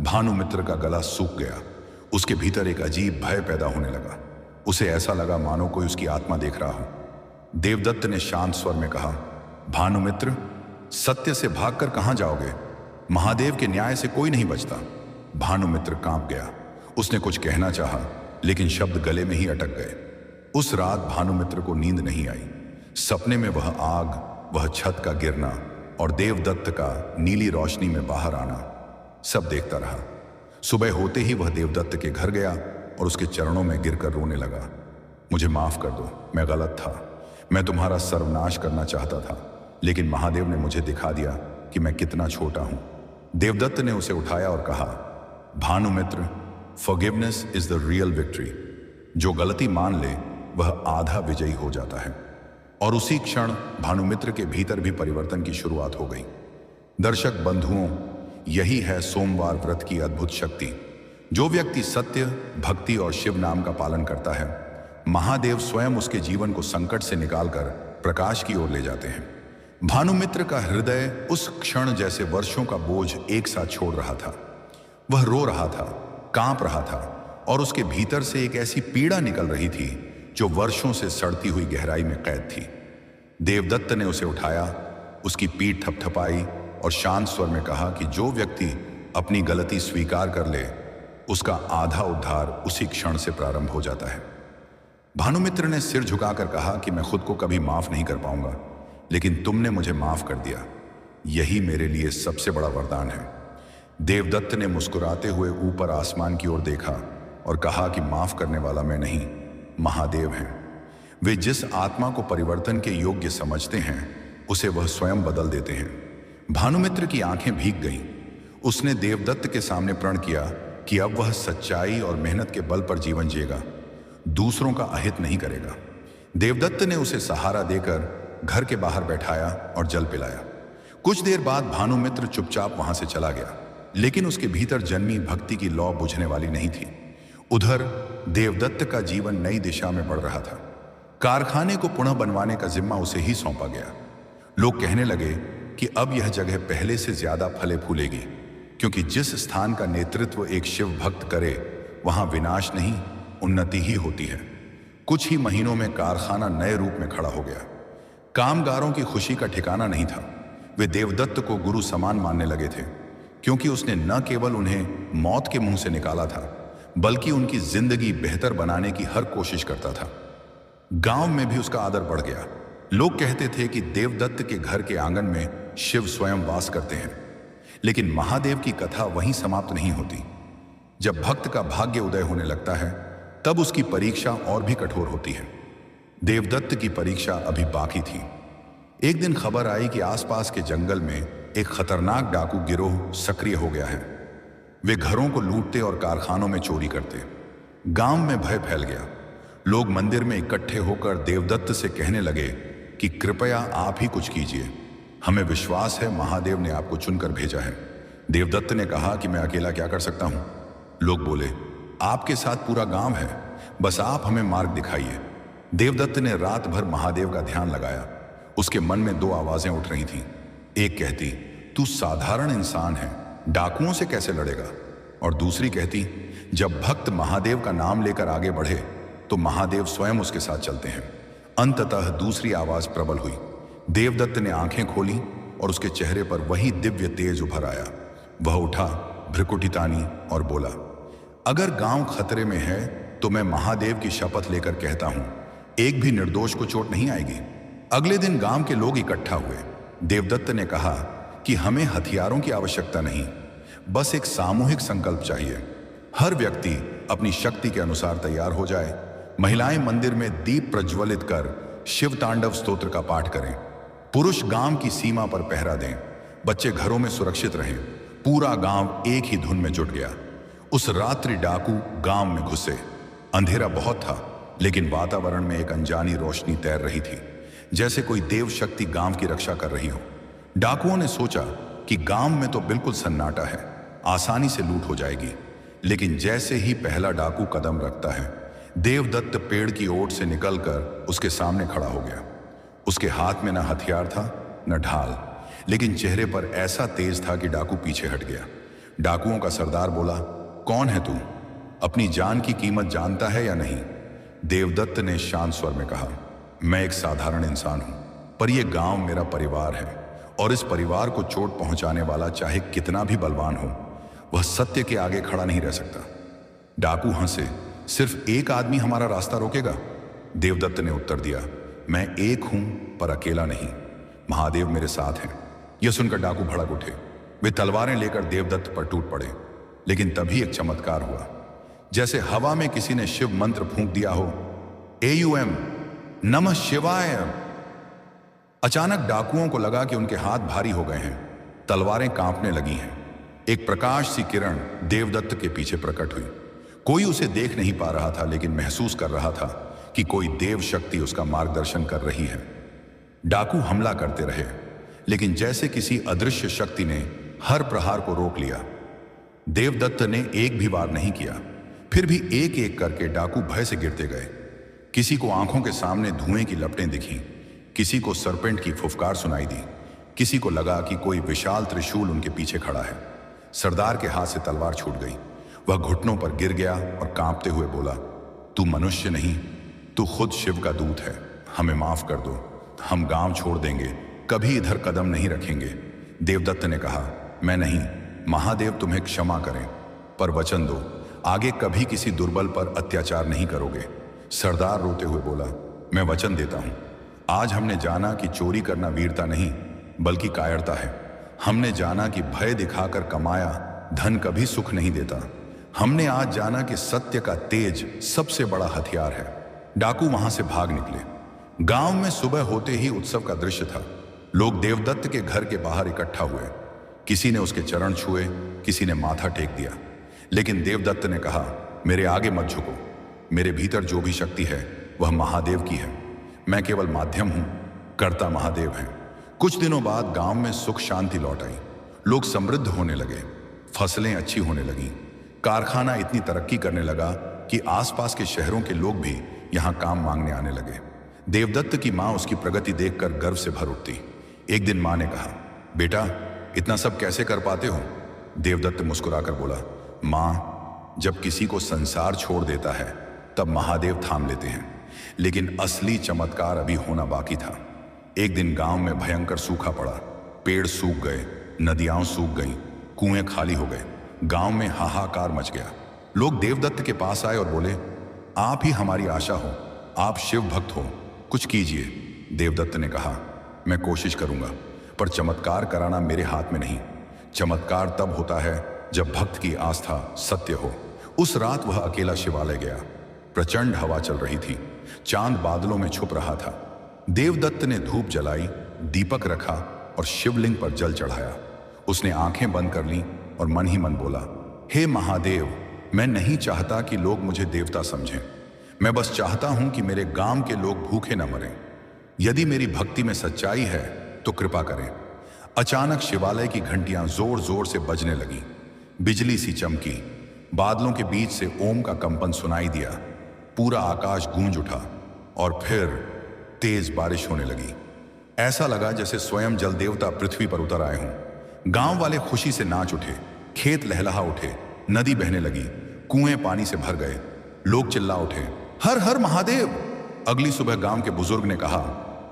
भानुमित्र का गला सूख गया। उसके भीतर एक अजीब भय पैदा होने लगा। उसे ऐसा लगा मानो कोई उसकी आत्मा देख रहा हो। देवदत्त ने शांत स्वर में कहा, भानुमित्र, सत्य से भागकर कहां जाओगे? महादेव के न्याय से कोई नहीं बचता। भानुमित्र कांप गया। उसने कुछ कहना चाहा, लेकिन शब्द गले में ही अटक गए। उस रात भानुमित्र को नींद नहीं आई। सपने में वह आग, वह छत का गिरना और देवदत्त का नीली रोशनी में बाहर आना सब देखता रहा। सुबह होते ही वह देवदत्त के घर गया और उसके चरणों में गिरकर रोने लगा। मुझे माफ कर दो, मैं गलत था। मैं तुम्हारा सर्वनाश करना चाहता था, लेकिन महादेव ने मुझे दिखा दिया कि मैं कितना छोटा हूं। देवदत्त ने उसे उठाया और कहा, Bhanumitra, forgiveness is the real victory. जो गलती मान ले वह आधा विजयी हो जाता है। और उसी क्षण भानुमित्र के भीतर भी परिवर्तन की शुरुआत हो गई। दर्शक बंधुओं, यही है सोमवार व्रत की अद्भुत शक्ति। जो व्यक्ति सत्य, भक्ति और शिव नाम का पालन करता है, महादेव स्वयं उसके जीवन को संकट से निकालकर प्रकाश की ओर ले जाते हैं। भानुमित्र का हृदय उस क्षण जैसे वर्षों का बोझ एक साथ छोड़ रहा था। वह रो रहा था, कांप रहा था, और उसके भीतर से एक ऐसी पीड़ा निकल रही थी जो वर्षों से सड़ती हुई गहराई में कैद थी। देवदत्त ने उसे उठाया, उसकी पीठ थपथपाई और शांत स्वर में कहा कि जो व्यक्ति अपनी गलती स्वीकार कर ले, उसका आधा उद्धार उसी क्षण से प्रारंभ हो जाता है। भानुमित्र ने सिर झुकाकर कहा कि मैं खुद को कभी माफ नहीं कर पाऊंगा, लेकिन तुमने मुझे माफ कर दिया। यही मेरे लिए सबसे बड़ा वरदान है। देवदत्त ने मुस्कुराते हुए ऊपर आसमान की ओर देखा और कहा कि माफ करने वाला मैं नहीं, महादेव हैं। वे जिस आत्मा को परिवर्तन के योग्य समझते हैं, उसे वह स्वयं बदल देते हैं। भानुमित्र की आंखें भीग गईं। उसने देवदत्त के सामने प्रण किया कि अब वह सच्चाई और मेहनत के बल पर जीवन जिएगा, दूसरों का अहित नहीं करेगा। देवदत्त ने उसे सहारा देकर घर के बाहर बैठाया और जल पिलाया। कुछ देर बाद भानुमित्र चुपचाप वहां से चला गया, लेकिन उसके भीतर जन्मी भक्ति की लौ बुझने वाली नहीं थी। उधर देवदत्त का जीवन नई दिशा में बढ़ रहा था। कारखाने को पुनः बनवाने का जिम्मा उसे ही सौंपा गया। लोग कहने लगे कि अब यह जगह पहले से ज्यादा फले फूलेगी, क्योंकि जिस स्थान का नेतृत्व एक शिव भक्त करे, वहां विनाश नहीं, उन्नति ही होती है। कुछ ही महीनों में कारखाना नए रूप में खड़ा हो गया। कामगारों की खुशी का ठिकाना नहीं था। वे देवदत्त को गुरु समान मानने लगे थे, क्योंकि उसने न केवल उन्हें मौत के मुंह से निकाला था, बल्कि उनकी जिंदगी बेहतर बनाने की हर कोशिश करता था। गांव में भी उसका आदर बढ़ गया। लोग कहते थे कि देवदत्त के घर के आंगन में शिव स्वयं वास करते हैं। लेकिन महादेव की कथा वहीं समाप्त नहीं होती। जब भक्त का भाग्य उदय होने लगता है, तब उसकी परीक्षा और भी कठोर होती है। देवदत्त की परीक्षा अभी बाकी थी। एक दिन खबर आई कि आसपास के जंगल में एक खतरनाक डाकू गिरोह सक्रिय हो गया है। वे घरों को लूटते और कारखानों में चोरी करते। गांव में भय फैल गया। लोग मंदिर में इकट्ठे होकर देवदत्त से कहने लगे कि कृपया आप ही कुछ कीजिए, हमें विश्वास है महादेव ने आपको चुनकर भेजा है। देवदत्त ने कहा कि मैं अकेला क्या कर सकता हूं। लोग बोले, आपके साथ पूरा गांव है, बस आप हमें मार्ग दिखाइए। देवदत्त ने रात भर महादेव का ध्यान लगाया। उसके मन में दो आवाजें उठ रही थीं। एक कहती, तू साधारण इंसान है, डाकुओं से कैसे लड़ेगा? और दूसरी कहती, जब भक्त महादेव का नाम लेकर आगे बढ़े तो महादेव स्वयं उसके साथ चलते हैं। अंततः दूसरी आवाज प्रबल हुई। देवदत्त ने आंखें खोली और उसके चेहरे पर वही दिव्य तेज उभर आया। वह उठा, भ्रुकुटी तानी और बोला, अगर गांव खतरे में है तो मैं महादेव की शपथ लेकर कहता हूं, एक भी निर्दोष को चोट नहीं आएगी। अगले दिन गांव के लोग इकट्ठा हुए। देवदत्त ने कहा कि हमें हथियारों की आवश्यकता नहीं, बस एक सामूहिक संकल्प चाहिए। हर व्यक्ति अपनी शक्ति के अनुसार तैयार हो जाए। महिलाएं मंदिर में दीप प्रज्वलित कर शिव तांडव स्तोत्र का पाठ करें। पुरुष गांव की सीमा पर पहरा दें। बच्चे घरों में सुरक्षित रहें। पूरा गांव एक ही धुन में जुट गया। उस रात्रि डाकू गांव में घुसे। अंधेरा बहुत था, लेकिन वातावरण में एक अनजानी रोशनी तैर रही थी, जैसे कोई देव शक्ति गांव की रक्षा कर रही हो। डाकुओं ने सोचा कि गांव में तो बिल्कुल सन्नाटा है, आसानी से लूट हो जाएगी। लेकिन जैसे ही पहला डाकू कदम रखता है, देवदत्त पेड़ की ओट से निकलकर उसके सामने खड़ा हो गया। उसके हाथ में न हथियार था न ढाल, लेकिन चेहरे पर ऐसा तेज था कि डाकू पीछे हट गया। डाकुओं का सरदार बोला, कौन है तू? अपनी जान की कीमत जानता है या नहीं? देवदत्त ने शांत स्वर में कहा, मैं एक साधारण इंसान हूं, पर यह गांव मेरा परिवार है, और इस परिवार को चोट पहुंचाने वाला चाहे कितना भी बलवान हो, वह सत्य के आगे खड़ा नहीं रह सकता। डाकू हंसे, सिर्फ एक आदमी हमारा रास्ता रोकेगा? देवदत्त ने उत्तर दिया, मैं एक हूं पर अकेला नहीं, महादेव मेरे साथ हैं। यह सुनकर डाकू भड़क उठे। वे तलवारें लेकर देवदत्त पर टूट पड़े। लेकिन तभी एक चमत्कार हुआ। जैसे हवा में किसी ने शिव मंत्र फूंक दिया हो, AUM, नमः शिवाय। अचानक डाकुओं को लगा कि उनके हाथ भारी हो गए हैं, तलवारें कांपने लगी हैं। एक प्रकाश सी किरण देवदत्त के पीछे प्रकट हुई। कोई उसे देख नहीं पा रहा था, लेकिन महसूस कर रहा था कि कोई देव शक्ति उसका मार्गदर्शन कर रही है। डाकू हमला करते रहे, लेकिन जैसे किसी अदृश्य शक्ति ने हर प्रहार को रोक लिया। देवदत्त ने एक भी वार नहीं किया, फिर भी एक एक करके डाकू भय से गिरते गए। किसी को आंखों के सामने धुएं की लपटें दिखीं, किसी को सरपेंट की फुफकार सुनाई दी, किसी को लगा कि कोई विशाल त्रिशूल उनके पीछे खड़ा है। सरदार के हाथ से तलवार छूट गई। वह घुटनों पर गिर गया और कांपते हुए बोला, तू मनुष्य नहीं, तू खुद शिव का दूत है। हमें माफ कर दो, हम गांव छोड़ देंगे, कभी इधर कदम नहीं रखेंगे। देवदत्त ने कहा, मैं नहीं, महादेव तुम्हें क्षमा करें, पर वचन दो, आगे कभी किसी दुर्बल पर अत्याचार नहीं करोगे। सरदार रोते हुए बोला, मैं वचन देता हूं। आज हमने जाना कि चोरी करना वीरता नहीं बल्कि कायरता है। हमने जाना कि भय दिखाकर कमाया धन कभी सुख नहीं देता। हमने आज जाना कि सत्य का तेज सबसे बड़ा हथियार है। डाकू वहां से भाग निकले। गांव में सुबह होते ही उत्सव का दृश्य था। लोग देवदत्त के घर के बाहर इकट्ठा हुए। किसी ने उसके चरण छुए, किसी ने माथा टेक दिया, लेकिन देवदत्त ने कहा, मेरे आगे मत झुको। मेरे भीतर जो भी शक्ति है वह महादेव की है, मैं केवल माध्यम हूं, कर्ता महादेव हैं। कुछ दिनों बाद गांव में सुख शांति लौट आई। लोग समृद्ध होने लगे, फसलें अच्छी होने लगीं, कारखाना इतनी तरक्की करने लगा कि आसपास के शहरों के लोग भी यहां काम मांगने आने लगे। देवदत्त की मां उसकी प्रगति देखकर गर्व से भर उठती। एक दिन मां ने कहा, बेटा इतना सब कैसे कर पाते हो? देवदत्त मुस्कुराकर बोला, मां, जब किसी को संसार छोड़ देता है तब महादेव थाम लेते हैं, लेकिन असली चमत्कार अभी होना बाकी था। एक दिन गांव में भयंकर सूखा पड़ा। पेड़ सूख गए, नदियां सूख गईं, कुएं खाली हो गए। गांव में हाहाकार मच गया। लोग देवदत्त के पास आए और बोले, आप ही हमारी आशा हो, आप शिव भक्त हो, कुछ कीजिए। देवदत्त ने कहा, मैं कोशिश करूंगा, पर चमत्कार कराना मेरे हाथ में नहीं। चमत्कार तब होता है जब भक्त की आस्था सत्य हो। उस रात वह अकेला शिवालय गया। प्रचंड हवा चल रही थी, चांद बादलों में छुप रहा था। देवदत्त ने धूप जलाई, दीपक रखा और शिवलिंग पर जल चढ़ाया। उसने आंखें बंद कर लीं और मन ही मन बोला, हे महादेव, मैं नहीं चाहता कि लोग मुझे देवता समझें। मैं बस चाहता हूं कि मेरे गांव के लोग भूखे न मरें। यदि मेरी भक्ति में सच्चाई है तो कृपा करें। अचानक शिवालय की घंटियां जोर जोर से बजने लगीं। बिजली सी चमकी, बादलों के बीच से ओम का कंपन सुनाई दिया। पूरा आकाश गूंज उठा और फिर तेज बारिश होने लगी। ऐसा लगा जैसे स्वयं जल देवता पृथ्वी पर उतर आए हों। गांव वाले खुशी से नाच उठे, खेत लहलहा उठे, नदी बहने लगी, कुएं पानी से भर गए। लोग चिल्ला उठे, हर हर महादेव। अगली सुबह गांव के बुजुर्ग ने कहा,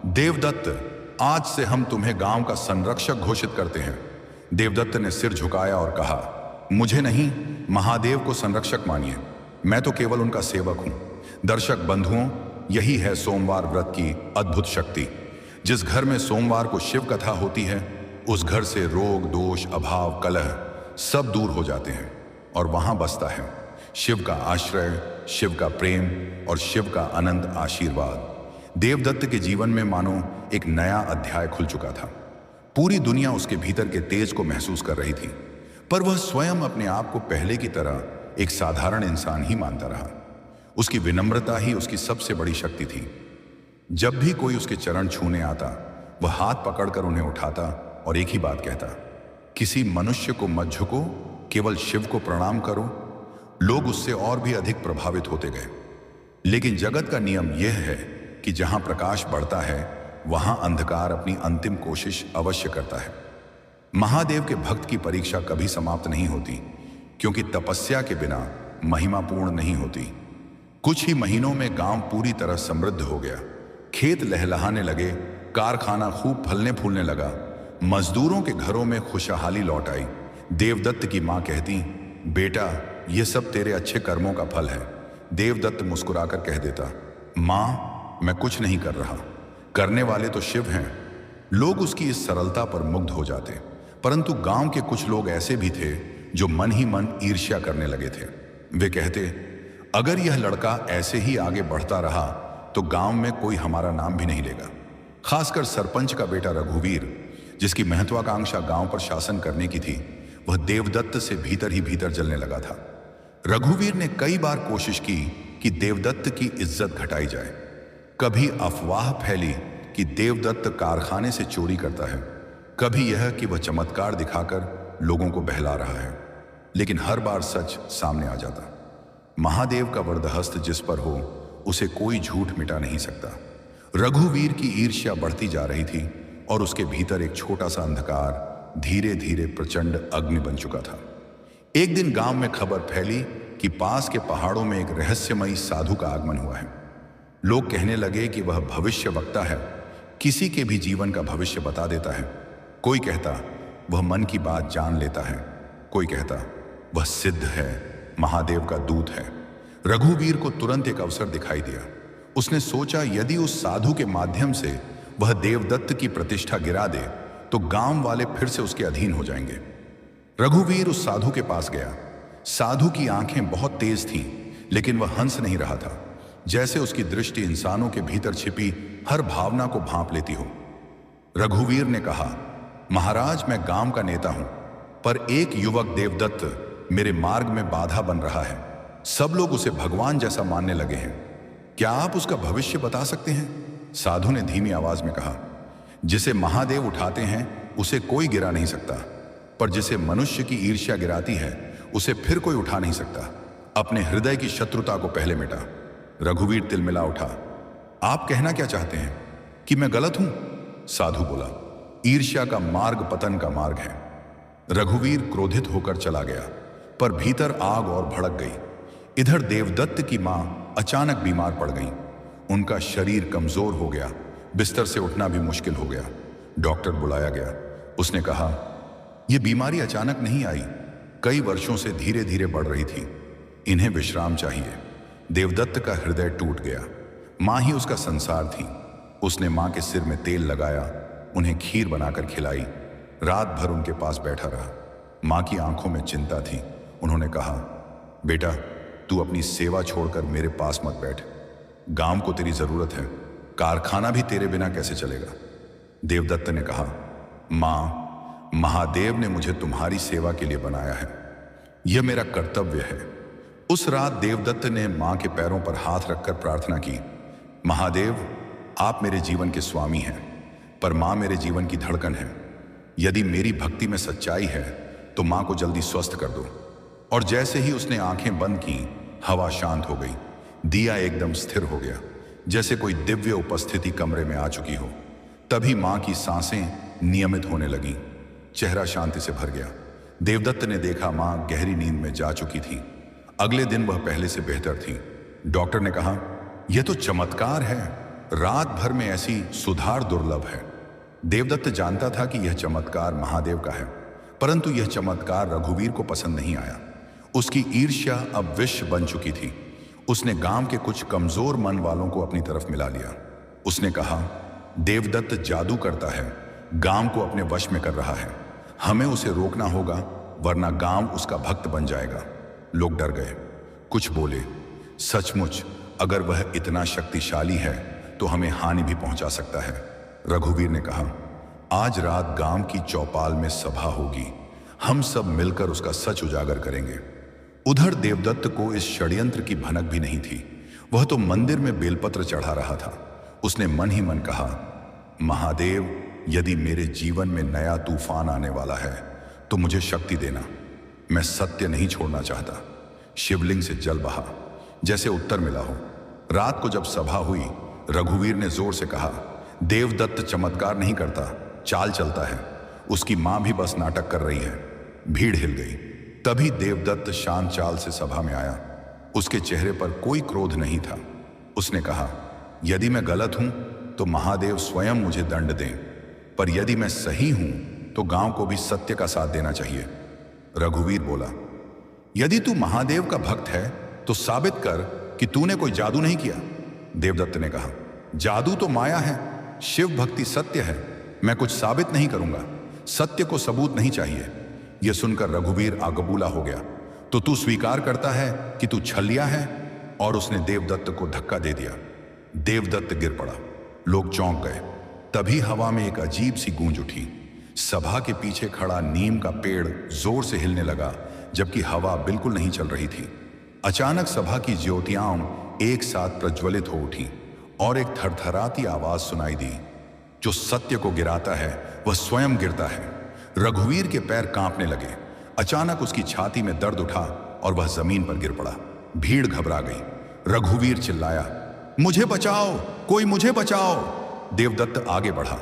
देवदत्त, आज से हम तुम्हें गांव का संरक्षक घोषित करते हैं। देवदत्त ने सिर झुकाया और कहा, मुझे नहीं, महादेव को संरक्षक मानिए, मैं तो केवल उनका सेवक हूं। दर्शक बंधुओं, यही है सोमवार व्रत की अद्भुत शक्ति। जिस घर में सोमवार को शिव कथा होती है, उस घर से रोग, दोष, अभाव, कलह सब दूर हो जाते हैं और वहां बसता है शिव का आश्रय, शिव का प्रेम और शिव का अनंत आशीर्वाद। देवदत्त के जीवन में मानो एक नया अध्याय खुल चुका था। पूरी दुनिया उसके भीतर के तेज को महसूस कर रही थी, पर वह स्वयं अपने आप को पहले की तरह एक साधारण इंसान ही मानता रहा। उसकी विनम्रता ही उसकी सबसे बड़ी शक्ति थी। जब भी कोई उसके चरण छूने आता, वह हाथ पकड़कर उन्हें उठाता और एक ही बात कहता, किसी मनुष्य को मत झुको, केवल शिव को प्रणाम करो। लोग उससे और भी अधिक प्रभावित होते गए। लेकिन जगत का नियम यह है कि जहां प्रकाश बढ़ता है वहां अंधकार अपनी अंतिम कोशिश अवश्य करता है। महादेव के भक्त की परीक्षा कभी समाप्त नहीं होती, क्योंकि तपस्या के बिना महिमा पूर्ण नहीं होती। कुछ ही महीनों में गांव पूरी तरह समृद्ध हो गया। खेत लहलहाने लगे, कारखाना खूब फलने फूलने लगा, मजदूरों के घरों में खुशहाली लौट आई। देवदत्त की मां कहती, बेटा, ये सब तेरे अच्छे कर्मों का फल है। देवदत्त मुस्कुराकर कह देता, मां, मैं कुछ नहीं कर रहा, करने वाले तो शिव हैं। लोग उसकी इस सरलता पर मुग्ध हो जाते, परंतु गांव के कुछ लोग ऐसे भी थे जो मन ही मन ईर्ष्या करने लगे थे। वे कहते, अगर यह लड़का ऐसे ही आगे बढ़ता रहा तो गांव में कोई हमारा नाम भी नहीं लेगा। खासकर सरपंच का बेटा रघुवीर, जिसकी महत्वाकांक्षा गांव पर शासन करने की थी, वह देवदत्त से भीतर ही भीतर जलने लगा था। रघुवीर ने कई बार कोशिश की कि देवदत्त की इज्जत घटाई जाए। कभी अफवाह फैली कि देवदत्त कारखाने से चोरी करता है, कभी यह कि वह चमत्कार दिखाकर लोगों को बहला रहा है, लेकिन हर बार सच सामने आ जाता। महादेव का वरदहस्त जिस पर हो, उसे कोई झूठ मिटा नहीं सकता। रघुवीर की ईर्ष्या बढ़ती जा रही थी और उसके भीतर एक छोटा सा अंधकार धीरे धीरे प्रचंड अग्नि बन चुका था। एक दिन गांव में खबर फैली कि पास के पहाड़ों में एक रहस्यमयी साधु का आगमन हुआ है। लोग कहने लगे कि वह भविष्य वक्ता है, किसी के भी जीवन का भविष्य बता देता है। कोई कहता वह मन की बात जान लेता है, कोई कहता वह सिद्ध है, महादेव का दूत है। रघुवीर को तुरंत एक अवसर दिखाई दिया। उसने सोचा यदि उस साधु के माध्यम से वह देवदत्त की प्रतिष्ठा गिरा दे तो गांव वाले फिर से उसके अधीन हो जाएंगे। रघुवीर उस साधु के पास गया। साधु की आंखें बहुत तेज थीं, लेकिन वह हंस नहीं रहा था, जैसे उसकी दृष्टि इंसानों के भीतर छिपी हर भावना को भांप लेती हो। रघुवीर ने कहा, महाराज, मैं गांव का नेता हूं, पर एक युवक देवदत्त मेरे मार्ग में बाधा बन रहा है। सब लोग उसे भगवान जैसा मानने लगे हैं। क्या आप उसका भविष्य बता सकते हैं? साधु ने धीमी आवाज में कहा, जिसे महादेव उठाते हैं उसे कोई गिरा नहीं सकता, पर जिसे मनुष्य की ईर्ष्या गिराती है उसे फिर कोई उठा नहीं सकता। अपने हृदय की शत्रुता को पहले मिटा। रघुवीर तिलमिला उठा। आप कहना क्या चाहते हैं कि मैं गलत हूं? साधु बोला, ईर्ष्या का मार्ग पतन का मार्ग है। रघुवीर क्रोधित होकर चला गया, पर भीतर आग और भड़क गई। इधर देवदत्त की मां अचानक बीमार पड़ गई। उनका शरीर कमजोर हो गया, बिस्तर से उठना भी मुश्किल हो गया। डॉक्टर बुलाया गया। उसने कहा, यह बीमारी अचानक नहीं आई, कई वर्षों से धीरे धीरे बढ़ रही थी। इन्हें विश्राम चाहिए। देवदत्त का हृदय टूट गया। मां ही उसका संसार थी। उसने मां के सिर में तेल लगाया, उन्हें खीर बनाकर खिलाई। रात भर उनके पास बैठा रहा। मां की आंखों में चिंता थी। उन्होंने कहा, बेटा, तू अपनी सेवा छोड़कर मेरे पास मत बैठ। गांव को तेरी जरूरत है, कारखाना भी तेरे बिना कैसे चलेगा? देवदत्त ने कहा, मां, महादेव ने मुझे तुम्हारी सेवा के लिए बनाया है, यह मेरा कर्तव्य है। उस रात देवदत्त ने मां के पैरों पर हाथ रखकर प्रार्थना की, महादेव, आप मेरे जीवन के स्वामी हैं, पर मां मेरे जीवन की धड़कन है। यदि मेरी भक्ति में सच्चाई है तो मां को जल्दी स्वस्थ कर दो। और जैसे ही उसने आंखें बंद की, हवा शांत हो गई। दिया एकदम स्थिर हो गया, जैसे कोई दिव्य उपस्थिति कमरे में आ चुकी हो। तभी मां की सांसें नियमित होने लगीं। चेहरा शांति से भर गया। देवदत्त ने देखा मां गहरी नींद में जा चुकी थी। अगले दिन वह पहले से बेहतर थी। डॉक्टर ने कहा, यह तो चमत्कार है, रात भर में ऐसी सुधार दुर्लभ है। देवदत्त जानता था कि यह चमत्कार महादेव का है, परंतु यह चमत्कार रघुवीर को पसंद नहीं आया। उसकी ईर्ष्या अब विष बन चुकी थी। उसने गांव के कुछ कमजोर मन वालों को अपनी तरफ मिला लिया। उसने कहा, देवदत्त जादू करता है, गांव को अपने वश में कर रहा है। हमें उसे रोकना होगा, वरना गांव उसका भक्त बन जाएगा। लोग डर गए। कुछ बोले, सचमुच अगर वह इतना शक्तिशाली है तो हमें हानि भी पहुंचा सकता है। रघुवीर ने कहा, आज रात गांव की चौपाल में सभा होगी, हम सब मिलकर उसका सच उजागर करेंगे। उधर देवदत्त को इस षड्यंत्र की भनक भी नहीं थी। वह तो मंदिर में बेलपत्र चढ़ा रहा था। उसने मन ही मन कहा, महादेव, यदि मेरे जीवन में नया तूफान आने वाला है तो मुझे शक्ति देना। मैं सत्य नहीं छोड़ना चाहता। शिवलिंग से जल बहा, जैसे उत्तर मिला हो। रात को जब सभा हुई, रघुवीर ने जोर से कहा, देवदत्त चमत्कार नहीं करता, चाल चलता है। उसकी मां भी बस नाटक कर रही है। भीड़ हिल गई। तभी देवदत्त शांत चाल से सभा में आया। उसके चेहरे पर कोई क्रोध नहीं था। उसने कहा, यदि मैं गलत हूं तो महादेव स्वयं मुझे दंड दें, पर यदि मैं सही हूं तो गांव को भी सत्य का साथ देना चाहिए। रघुवीर बोला, यदि तू महादेव का भक्त है तो साबित कर कि तूने कोई जादू नहीं किया। देवदत्त ने कहा, जादू तो माया है, शिव भक्ति सत्य है। मैं कुछ साबित नहीं करूंगा, सत्य को सबूत नहीं चाहिए। यह सुनकर रघुवीर आगबूला हो गया। तो तू स्वीकार करता है कि तू छलिया है? और उसने देवदत्त को धक्का दे दिया। देवदत्त गिर पड़ा। लोग चौंक गए। तभी हवा में एक अजीब सी गूंज उठी। सभा के पीछे खड़ा नीम का पेड़ जोर से हिलने लगा, जबकि हवा बिल्कुल नहीं चल रही थी। अचानक सभा की ज्योतियां एक साथ प्रज्वलित हो उठी और एक थरथराती आवाज सुनाई दी, जो सत्य को गिराता है वह स्वयं गिरता है। रघुवीर के पैर कांपने लगे। अचानक उसकी छाती में दर्द उठा और वह जमीन पर गिर पड़ा। भीड़ घबरा गई। रघुवीर चिल्लाया, मुझे बचाओ, कोई मुझे बचाओ। देवदत्त आगे बढ़ा।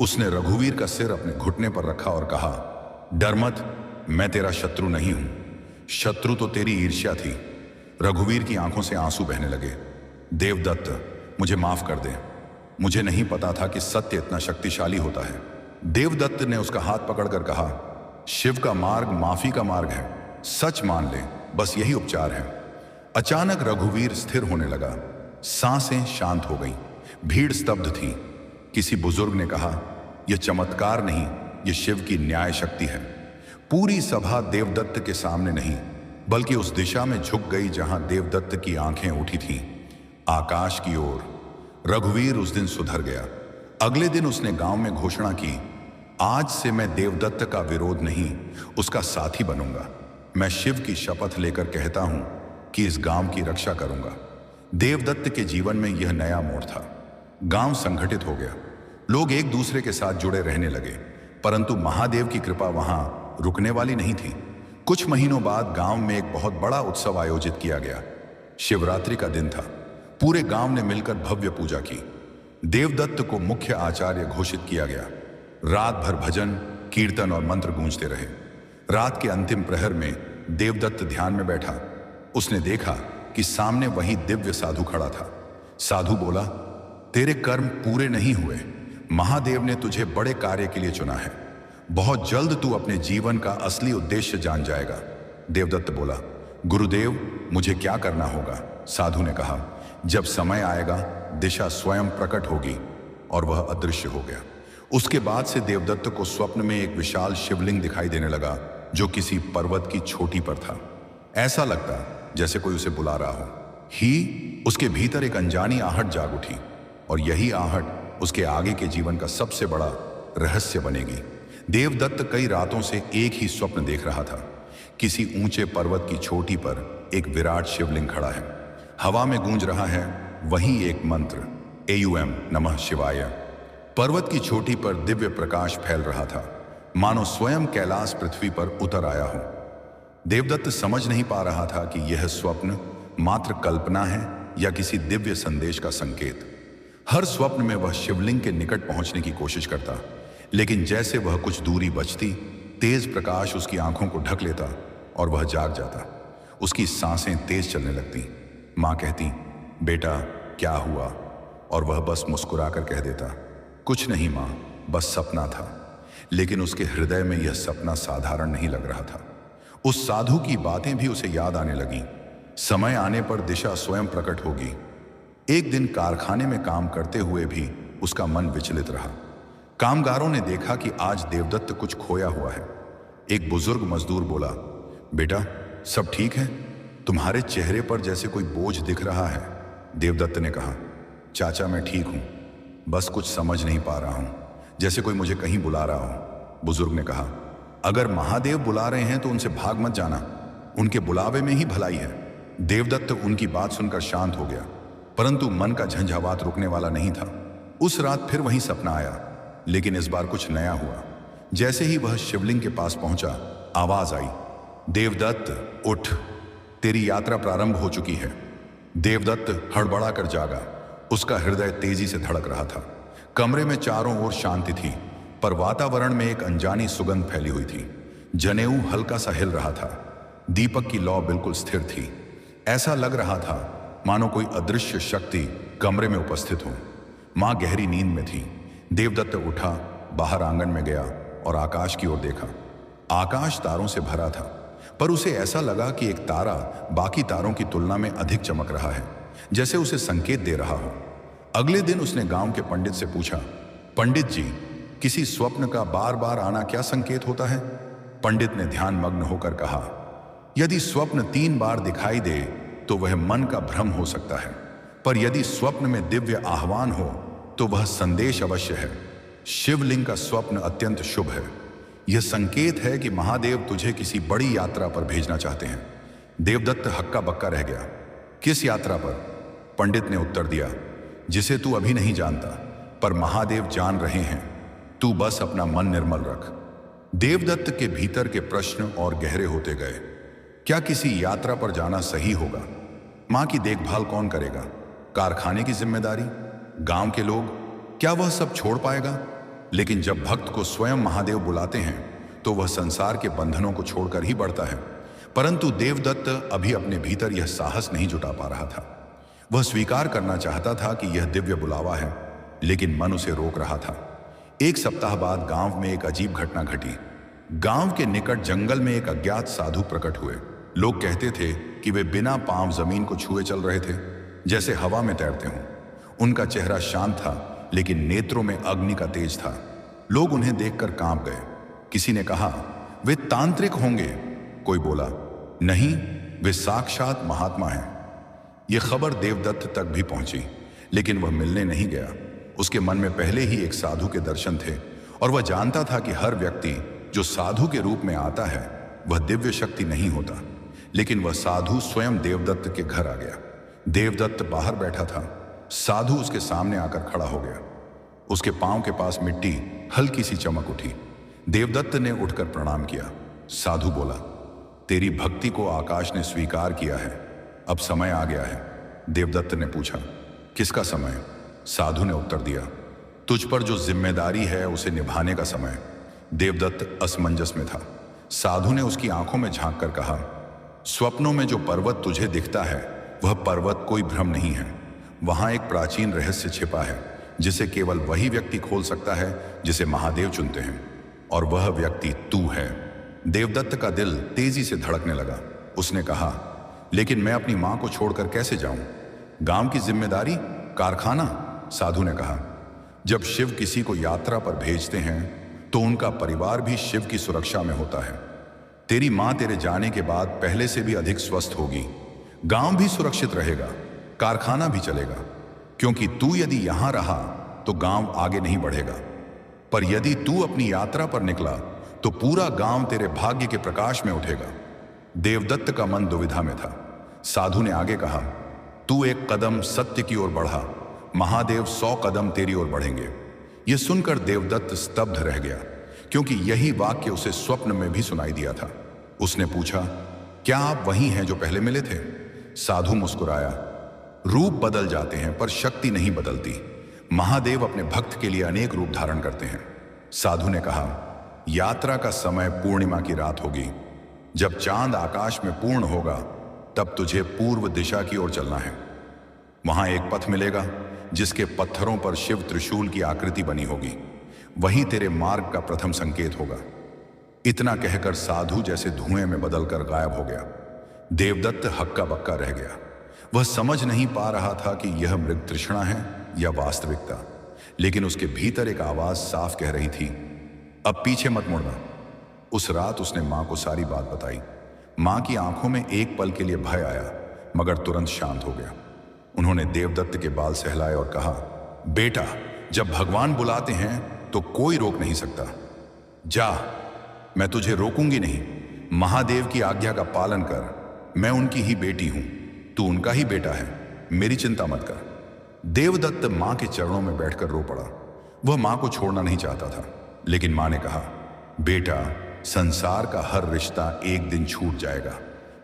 उसने रघुवीर का सिर अपने घुटने पर रखा और कहा, डर मत, मैं तेरा शत्रु नहीं हूं। शत्रु तो तेरी ईर्ष्या थी। रघुवीर की आंखों से आंसू बहने लगे। देवदत्त, मुझे माफ कर दे। मुझे नहीं पता था कि सत्य इतना शक्तिशाली होता है। देवदत्त ने उसका हाथ पकड़कर कहा, शिव का मार्ग माफी का मार्ग है। सच मान ले, बस यही उपचार है। अचानक रघुवीर स्थिर होने लगा। सांसें शांत हो गईं। भीड़ स्तब्ध थी। किसी बुजुर्ग ने कहा, यह चमत्कार नहीं, यह शिव की न्याय शक्ति है। पूरी सभा देवदत्त के सामने नहीं, बल्कि उस दिशा में झुक गई जहां देवदत्त की आंखें उठी थीं, आकाश की ओर। रघुवीर उस दिन सुधर गया। अगले दिन उसने गांव में घोषणा की, आज से मैं देवदत्त का विरोध नहीं, उसका साथी बनूंगा। मैं शिव की शपथ लेकर कहता हूं कि इस गांव की रक्षा करूंगा। देवदत्त के जीवन में यह नया मोड़ था। गांव संगठित हो गया। लोग एक दूसरे के साथ जुड़े रहने लगे, परंतु महादेव की कृपा वहां रुकने वाली नहीं थी। कुछ महीनों बाद गांव में एक बहुत बड़ा उत्सव आयोजित किया गया। शिवरात्रि का दिन था। पूरे गांव ने मिलकर भव्य पूजा की। देवदत्त को मुख्य आचार्य घोषित किया गया। रात भर भजन, कीर्तन और मंत्र गूंजते रहे। रात के अंतिम प्रहर में देवदत्त ध्यान में बैठा। उसने देखा कि सामने वही दिव्य साधु खड़ा था। साधु बोला, तेरे कर्म पूरे नहीं हुए। महादेव ने तुझे बड़े कार्य के लिए चुना है। बहुत जल्द तू अपने जीवन का असली उद्देश्य जान जाएगा। देवदत्त बोला, गुरुदेव, मुझे क्या करना होगा? साधु ने कहा, जब समय आएगा दिशा स्वयं प्रकट होगी। और वह अदृश्य हो गया। उसके बाद से देवदत्त को स्वप्न में एक विशाल शिवलिंग दिखाई देने लगा, जो किसी पर्वत की चोटी पर था। ऐसा लगता जैसे कोई उसे बुला रहा हो। उसके भीतर एक अनजानी आहट जाग उठी, और यही आहट उसके आगे के जीवन का सबसे बड़ा रहस्य बनेगी। देवदत्त कई रातों से एक ही स्वप्न देख रहा था। किसी ऊंचे पर्वत की चोटी पर एक विराट शिवलिंग खड़ा है। हवा में गूंज रहा है वही एक मंत्र, एयूएम नमः शिवाय। पर्वत की चोटी पर दिव्य प्रकाश फैल रहा था, मानो स्वयं कैलाश पृथ्वी पर उतर आया हो। देवदत्त समझ नहीं पा रहा था कि यह स्वप्न मात्र कल्पना है या किसी दिव्य संदेश का संकेत। हर स्वप्न में वह शिवलिंग के निकट पहुंचने की कोशिश करता, लेकिन जैसे वह कुछ दूरी बचती, तेज प्रकाश उसकी आंखों को ढक लेता और वह जाग जाता। उसकी सांसें तेज चलने लगती। माँ कहती, बेटा क्या हुआ? और वह बस मुस्कुराकर कह देता, कुछ नहीं माँ, बस सपना था। लेकिन उसके हृदय में यह सपना साधारण नहीं लग रहा था। उस साधु की बातें भी उसे याद आने लगीं। समय आने पर दिशा स्वयं प्रकट होगी। एक दिन कारखाने में काम करते हुए भी उसका मन विचलित रहा। कामगारों ने देखा कि आज देवदत्त कुछ खोया हुआ है। एक बुजुर्ग मजदूर बोला, बेटा सब ठीक है? तुम्हारे चेहरे पर जैसे कोई बोझ दिख रहा है। देवदत्त ने कहा, चाचा मैं ठीक हूं, बस कुछ समझ नहीं पा रहा हूं, जैसे कोई मुझे कहीं बुला रहा हो। बुजुर्ग ने कहा, अगर महादेव बुला रहे हैं तो उनसे भाग मत जाना, उनके बुलावे में ही भलाई है। देवदत्त उनकी बात सुनकर शांत हो गया, परंतु मन का झंझावात रुकने वाला नहीं था। उस रात फिर वही सपना आया, लेकिन इस बार कुछ नया हुआ। जैसे ही वह शिवलिंग के पास पहुंचा, आवाज आई, देवदत्त उठ, तेरी यात्रा प्रारंभ हो चुकी है। देवदत्त हड़बड़ाकर जागा। उसका हृदय तेजी से धड़क रहा था। कमरे में चारों ओर शांति थी, पर वातावरण में एक अनजानी सुगंध फैली हुई थी। जनेऊ हल्का सा हिल रहा था। दीपक की लौ बिल्कुल स्थिर थी। ऐसा लग रहा था मानो कोई अदृश्य शक्ति कमरे में उपस्थित हो। मां गहरी नींद में थी। देवदत्त उठा, बाहर आंगन में गया और आकाश की ओर देखा। आकाश तारों से भरा था, पर उसे ऐसा लगा कि एक तारा बाकी तारों की तुलना में अधिक चमक रहा है, जैसे उसे संकेत दे रहा हो। अगले दिन उसने गांव के पंडित से पूछा, पंडित जी, किसी स्वप्न का बार बार आना क्या संकेत होता है? पंडित ने ध्यान मग्न होकर कहा, यदि स्वप्न 3 बार दिखाई दे तो वह मन का भ्रम हो सकता है। पर यदि स्वप्न में दिव्य आह्वान हो तो वह संदेश अवश्य है। शिवलिंग का स्वप्न अत्यंत शुभ है। यह संकेत है कि महादेव तुझे किसी बड़ी यात्रा पर भेजना चाहते हैं। देवदत्त हक्का बक्का रह गया। किस यात्रा पर? पंडित ने उत्तर दिया, जिसे तू अभी नहीं जानता, पर महादेव जान रहे हैं। तू बस अपना मन निर्मल रख। देवदत्त के भीतर के प्रश्न और गहरे होते गए। क्या किसी यात्रा पर जाना सही होगा? मां की देखभाल कौन करेगा? कारखाने की जिम्मेदारी? गांव के लोग? क्या वह सब छोड़ पाएगा? लेकिन जब भक्त को स्वयं महादेव बुलाते हैं तो वह संसार के बंधनों को छोड़कर ही बढ़ता है। परंतु देवदत्त अभी अपने भीतर यह साहस नहीं जुटा पा रहा था। वह स्वीकार करना चाहता था कि यह दिव्य बुलावा है, लेकिन मन उसे रोक रहा था। एक सप्ताह बाद गांव में एक अजीब घटना घटी। गांव के निकट जंगल में एक अज्ञात साधु प्रकट हुए। लोग कहते थे कि वे बिना पांव जमीन को छुए चल रहे थे, जैसे हवा में तैरते हों। उनका चेहरा शांत था, लेकिन नेत्रों में अग्नि का तेज था। लोग उन्हें देखकर कांप गए। किसी ने कहा, वे तांत्रिक होंगे। कोई बोला, नहीं, वे साक्षात महात्मा हैं। यह खबर देवदत्त तक भी पहुंची, लेकिन वह मिलने नहीं गया। उसके मन में पहले ही एक साधु के दर्शन थे और वह जानता था कि हर व्यक्ति जो साधु के रूप में आता है वह दिव्य शक्ति नहीं होता। लेकिन वह साधु स्वयं देवदत्त के घर आ गया। देवदत्त बाहर बैठा था। साधु उसके सामने आकर खड़ा हो गया। उसके पांव के पास मिट्टी हल्की सी चमक उठी। देवदत्त ने उठकर प्रणाम किया। साधु बोला, तेरी भक्ति को आकाश ने स्वीकार किया है, अब समय आ गया है। देवदत्त ने पूछा, किसका समय? साधु ने उत्तर दिया, तुझ पर जो जिम्मेदारी है उसे निभाने का समय। देवदत्त असमंजस में था। साधु ने उसकी आंखों में झांक कर कहा, स्वप्नों में जो पर्वत तुझे दिखता है वह पर्वत कोई भ्रम नहीं है। वहां एक प्राचीन रहस्य छिपा है जिसे केवल वही व्यक्ति खोल सकता है जिसे महादेव चुनते हैं, और वह व्यक्ति तू है। देवदत्त का दिल तेजी से धड़कने लगा। उसने कहा, लेकिन मैं अपनी मां को छोड़कर कैसे जाऊं? गांव की जिम्मेदारी, कारखाना? साधु ने कहा, जब शिव किसी को यात्रा पर भेजते हैं तो उनका परिवार भी शिव की सुरक्षा में होता है। तेरी मां तेरे जाने के बाद पहले से भी अधिक स्वस्थ होगी। गांव भी सुरक्षित रहेगा, कारखाना भी चलेगा, क्योंकि तू यदि यहां रहा तो गांव आगे नहीं बढ़ेगा। पर यदि तू अपनी यात्रा पर निकला तो पूरा गांव तेरे भाग्य के प्रकाश में उठेगा। देवदत्त का मन दुविधा में था। साधु ने आगे कहा, तू एक कदम सत्य की ओर बढ़ा, महादेव 100 कदम तेरी ओर बढ़ेंगे। यह सुनकर देवदत्त स्तब्ध रह गया, क्योंकि यही वाक्य उसे स्वप्न में भी सुनाई दिया था। उसने पूछा, क्या आप वही हैं जो पहले मिले थे? साधु मुस्कुराया, रूप बदल जाते हैं पर शक्ति नहीं बदलती। महादेव अपने भक्त के लिए अनेक रूप धारण करते हैं। साधु ने कहा, यात्रा का समय पूर्णिमा की रात होगी। जब चांद आकाश में पूर्ण होगा तब तुझे पूर्व दिशा की ओर चलना है। वहां एक पथ मिलेगा जिसके पत्थरों पर शिव त्रिशूल की आकृति बनी होगी। वही तेरे मार्ग का प्रथम संकेत होगा। इतना कहकर साधु जैसे धुएं में बदलकर गायब हो गया। देवदत्त हक्का बक्का रह गया। वह समझ नहीं पा रहा था कि यह मृग तृष्णा है या वास्तविकता, लेकिन उसके भीतर एक आवाज साफ कह रही थी, अब पीछे मत मुड़ना। उस रात उसने मां को सारी बात बताई। मां की आंखों में एक पल के लिए भय आया, मगर तुरंत शांत हो गया। उन्होंने देवदत्त के बाल सहलाए और कहा, बेटा, जब भगवान बुलाते हैं तो कोई रोक नहीं सकता। जा, मैं तुझे रोकूंगी नहीं। महादेव की आज्ञा का पालन कर। मैं उनकी ही बेटी हूं, तू उनका ही बेटा है। मेरी चिंता मत कर। देवदत्त मां के चरणों में बैठकर रो पड़ा। वह मां को छोड़ना नहीं चाहता था, लेकिन मां ने कहा, बेटा, संसार का हर रिश्ता एक दिन छूट जाएगा,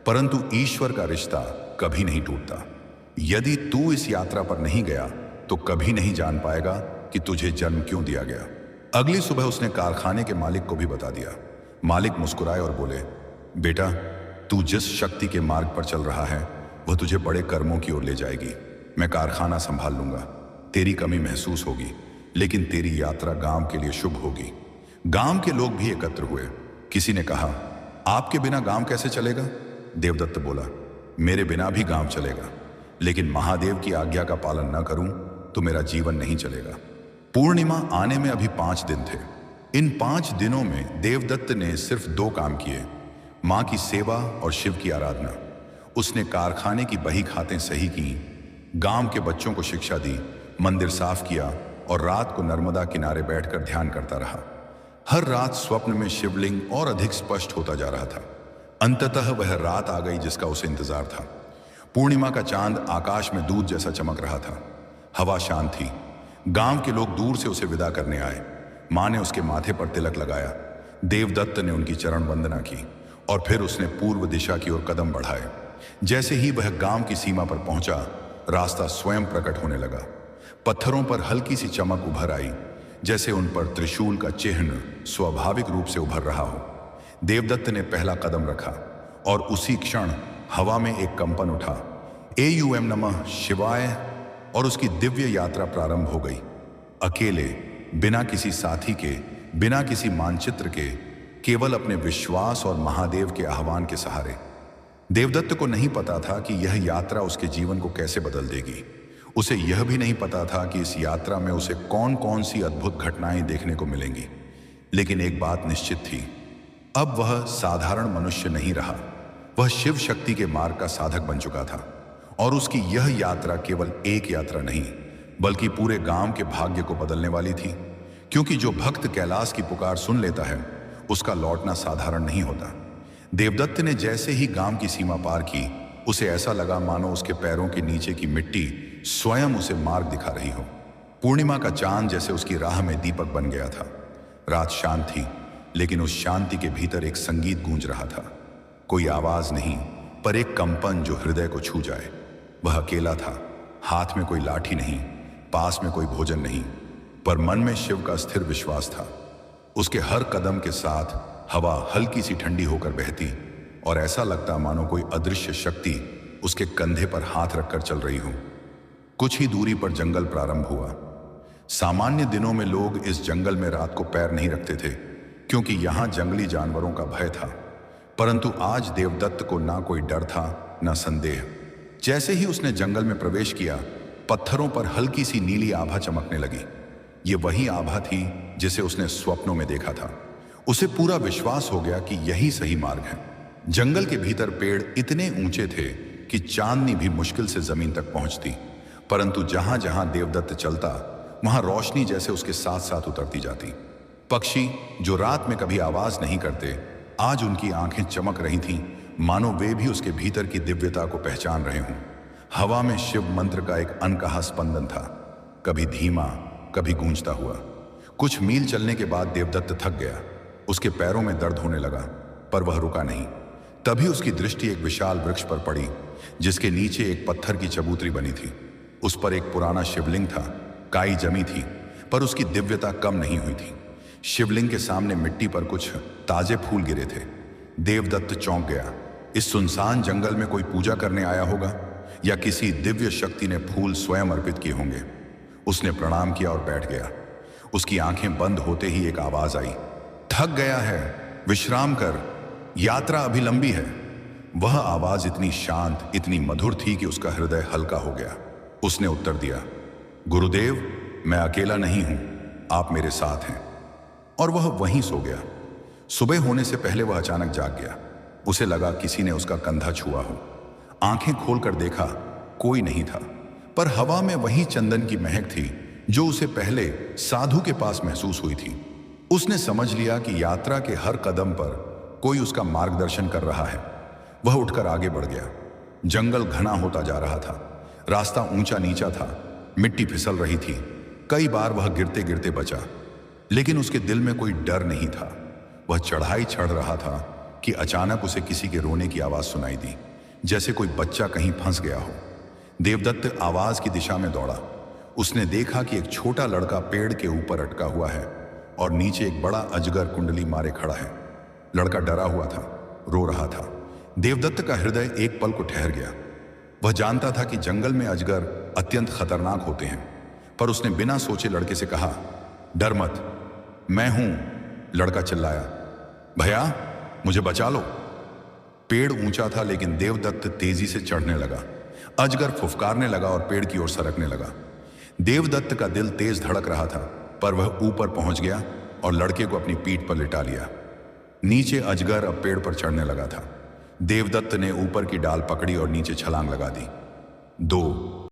परंतु ईश्वर का रिश्ता कभी नहीं टूटता। यदि तू इस यात्रा पर नहीं गया तो कभी नहीं जान पाएगा कि तुझे जन्म क्यों दिया गया। अगली सुबह उसने कारखाने के मालिक को भी बता दिया। मालिक मुस्कुराए और बोले, बेटा, तू जिस शक्ति के मार्ग पर चल रहा है वह तुझे बड़े कर्मों की ओर ले जाएगी। मैं कारखाना संभाल लूंगा। तेरी कमी महसूस होगी, लेकिन तेरी यात्रा गांव के लिए शुभ होगी। गांव के लोग भी एकत्र हुए। किसी ने कहा, आपके बिना गांव कैसे चलेगा? देवदत्त बोला, मेरे बिना भी गांव चलेगा, लेकिन महादेव की आज्ञा का पालन न करूं तो मेरा जीवन नहीं चलेगा। पूर्णिमा आने में अभी 5 दिन थे। इन 5 दिनों में देवदत्त ने सिर्फ 2 काम किए, मां की सेवा और शिव की आराधना। उसने कारखाने की बही खातें सही की, गांव के बच्चों को शिक्षा दी, मंदिर साफ किया और रात को नर्मदा किनारे बैठकर ध्यान करता रहा। हर रात स्वप्न में शिवलिंग और अधिक स्पष्ट होता जा रहा था। अंततः वह रात आ गई जिसका उसे इंतजार था। पूर्णिमा का चांद आकाश में दूध जैसा चमक रहा था। हवा शांत थी। गांव के लोग दूर से उसे विदा करने आए। मां ने उसके माथे पर तिलक लगाया। देवदत्त ने उनकी चरण वंदना की और फिर उसने पूर्व दिशा की ओर कदम बढ़ाए। जैसे ही वह गांव की सीमा पर पहुंचा, रास्ता स्वयं प्रकट होने लगा। पत्थरों पर हल्की सी चमक उभर आई, जैसे उन पर त्रिशूल का चिन्ह स्वाभाविक रूप से उभर रहा हो। देवदत्त ने पहला कदम रखा और उसी क्षण हवा में एक कंपन उठा। एयूएम नमः शिवाय, और उसकी दिव्य यात्रा प्रारंभ हो गई। अकेले, बिना किसी साथी के, बिना किसी मानचित्र के, केवल अपने विश्वास और महादेव के आह्वान के सहारे। देवदत्त को नहीं पता था कि यह यात्रा उसके जीवन को कैसे बदल देगी। उसे यह भी नहीं पता था कि इस यात्रा में उसे कौन कौन सी अद्भुत घटनाएं देखने को मिलेंगी। लेकिन एक बात निश्चित थी, अब वह साधारण मनुष्य नहीं रहा। वह शिव शक्ति के मार्ग का साधक बन चुका था। और उसकी यह यात्रा केवल एक यात्रा नहीं, बल्कि पूरे गांव के भाग्य को बदलने वाली थी। क्योंकि जो भक्त कैलाश की पुकार सुन लेता है, उसका लौटना साधारण नहीं होता। देवदत्त ने जैसे ही गांव की सीमा पार की, उसे ऐसा लगा मानो उसके पैरों के नीचे की मिट्टी स्वयं उसे मार्ग दिखा रही हो। पूर्णिमा का चांद जैसे उसकी राह में दीपक बन गया था। रात शांत थी, लेकिन उस शांति के भीतर एक संगीत गूंज रहा था। कोई आवाज नहीं, पर एक कंपन जो हृदय को छू जाए। वह अकेला था, हाथ में कोई लाठी नहीं, पास में कोई भोजन नहीं, पर मन में शिव का स्थिर विश्वास था। उसके हर कदम के साथ हवा हल्की सी ठंडी होकर बहती और ऐसा लगता मानो कोई अदृश्य शक्ति उसके कंधे पर हाथ रखकर चल रही हो। कुछ ही दूरी पर जंगल प्रारंभ हुआ। सामान्य दिनों में लोग इस जंगल में रात को पैर नहीं रखते थे, क्योंकि यहां जंगली जानवरों का भय था। परंतु आज देवदत्त को ना कोई डर था, ना संदेह। जैसे ही उसने जंगल में प्रवेश किया, पत्थरों पर हल्की सी नीली आभा चमकने लगी। ये वही आभा थी जिसे उसने स्वप्नों में देखा था। उसे पूरा विश्वास हो गया कि यही सही मार्ग है। जंगल के भीतर पेड़ इतने ऊंचे थे कि चांदनी भी मुश्किल से जमीन तक पहुंचती, परंतु जहां जहां देवदत्त चलता, वहां रोशनी जैसे उसके साथ साथ उतरती जाती। पक्षी जो रात में कभी आवाज नहीं करते, आज उनकी आंखें चमक रही थीं, मानो वे भी उसके भीतर की दिव्यता को पहचान रहे हों। हवा में शिव मंत्र का एक अनकहा स्पंदन था, कभी धीमा, कभी गूंजता हुआ। कुछ मील चलने के बाद देवदत्त थक गया। उसके पैरों में दर्द होने लगा, पर वह रुका नहीं। तभी उसकी दृष्टि एक विशाल वृक्ष पर पड़ी, जिसके नीचे एक पत्थर की चबूतरी बनी थी। उस पर एक पुराना शिवलिंग था। काई जमी थी, पर उसकी दिव्यता कम नहीं हुई थी। शिवलिंग के सामने मिट्टी पर कुछ ताजे फूल गिरे थे। देवदत्त चौंक गया। इस सुनसान जंगल में कोई पूजा करने आया होगा, या किसी दिव्य शक्ति ने फूल स्वयं अर्पित किए होंगे। उसने प्रणाम किया और बैठ गया। उसकी आंखें बंद होते ही एक आवाज आई, थक गया है, विश्राम कर, यात्रा अभी लंबी है। वह आवाज इतनी शांत, इतनी मधुर थी कि उसका हृदय हल्का हो गया। उसने उत्तर दिया, गुरुदेव, मैं अकेला नहीं हूं, आप मेरे साथ हैं। और वह वहीं सो गया। सुबह होने से पहले वह अचानक जाग गया। उसे लगा किसी ने उसका कंधा छुआ हो। आंखें खोलकर देखा, कोई नहीं था, पर हवा में वही चंदन की महक थी जो उसे पहले साधु के पास महसूस हुई थी। उसने समझ लिया कि यात्रा के हर कदम पर कोई उसका मार्गदर्शन कर रहा है। वह उठकर आगे बढ़ गया। जंगल घना होता जा रहा था। रास्ता ऊंचा नीचा था, मिट्टी फिसल रही थी। कई बार वह गिरते गिरते बचा, लेकिन उसके दिल में कोई डर नहीं था। वह चढ़ाई चढ़ रहा था कि अचानक उसे किसी के रोने की आवाज सुनाई दी, जैसे कोई बच्चा कहीं फंस गया हो। देवदत्त आवाज की दिशा में दौड़ा। उसने देखा कि एक छोटा लड़का पेड़ के ऊपर अटका हुआ है और नीचे एक बड़ा अजगर कुंडली मारे खड़ा है। लड़का डरा हुआ था, रो रहा था। देवदत्त का हृदय एक पल को ठहर गया। वह जानता था कि जंगल में अजगर अत्यंत खतरनाक होते हैं, पर उसने बिना सोचे लड़के से कहा, डर मत, मैं हूं। लड़का चिल्लाया, भैया मुझे बचा लो। पेड़ ऊंचा था, लेकिन देवदत्त तेजी से चढ़ने लगा। अजगर फुफकारने लगा और पेड़ की ओर सरकने लगा। देवदत्त का दिल तेज धड़क रहा था, पर वह ऊपर पहुंच गया और लड़के को अपनी पीठ पर लिटा लिया। नीचे अजगर अब पेड़ पर चढ़ने लगा था। देवदत्त ने ऊपर की डाल पकड़ी और नीचे छलांग लगा दी। 2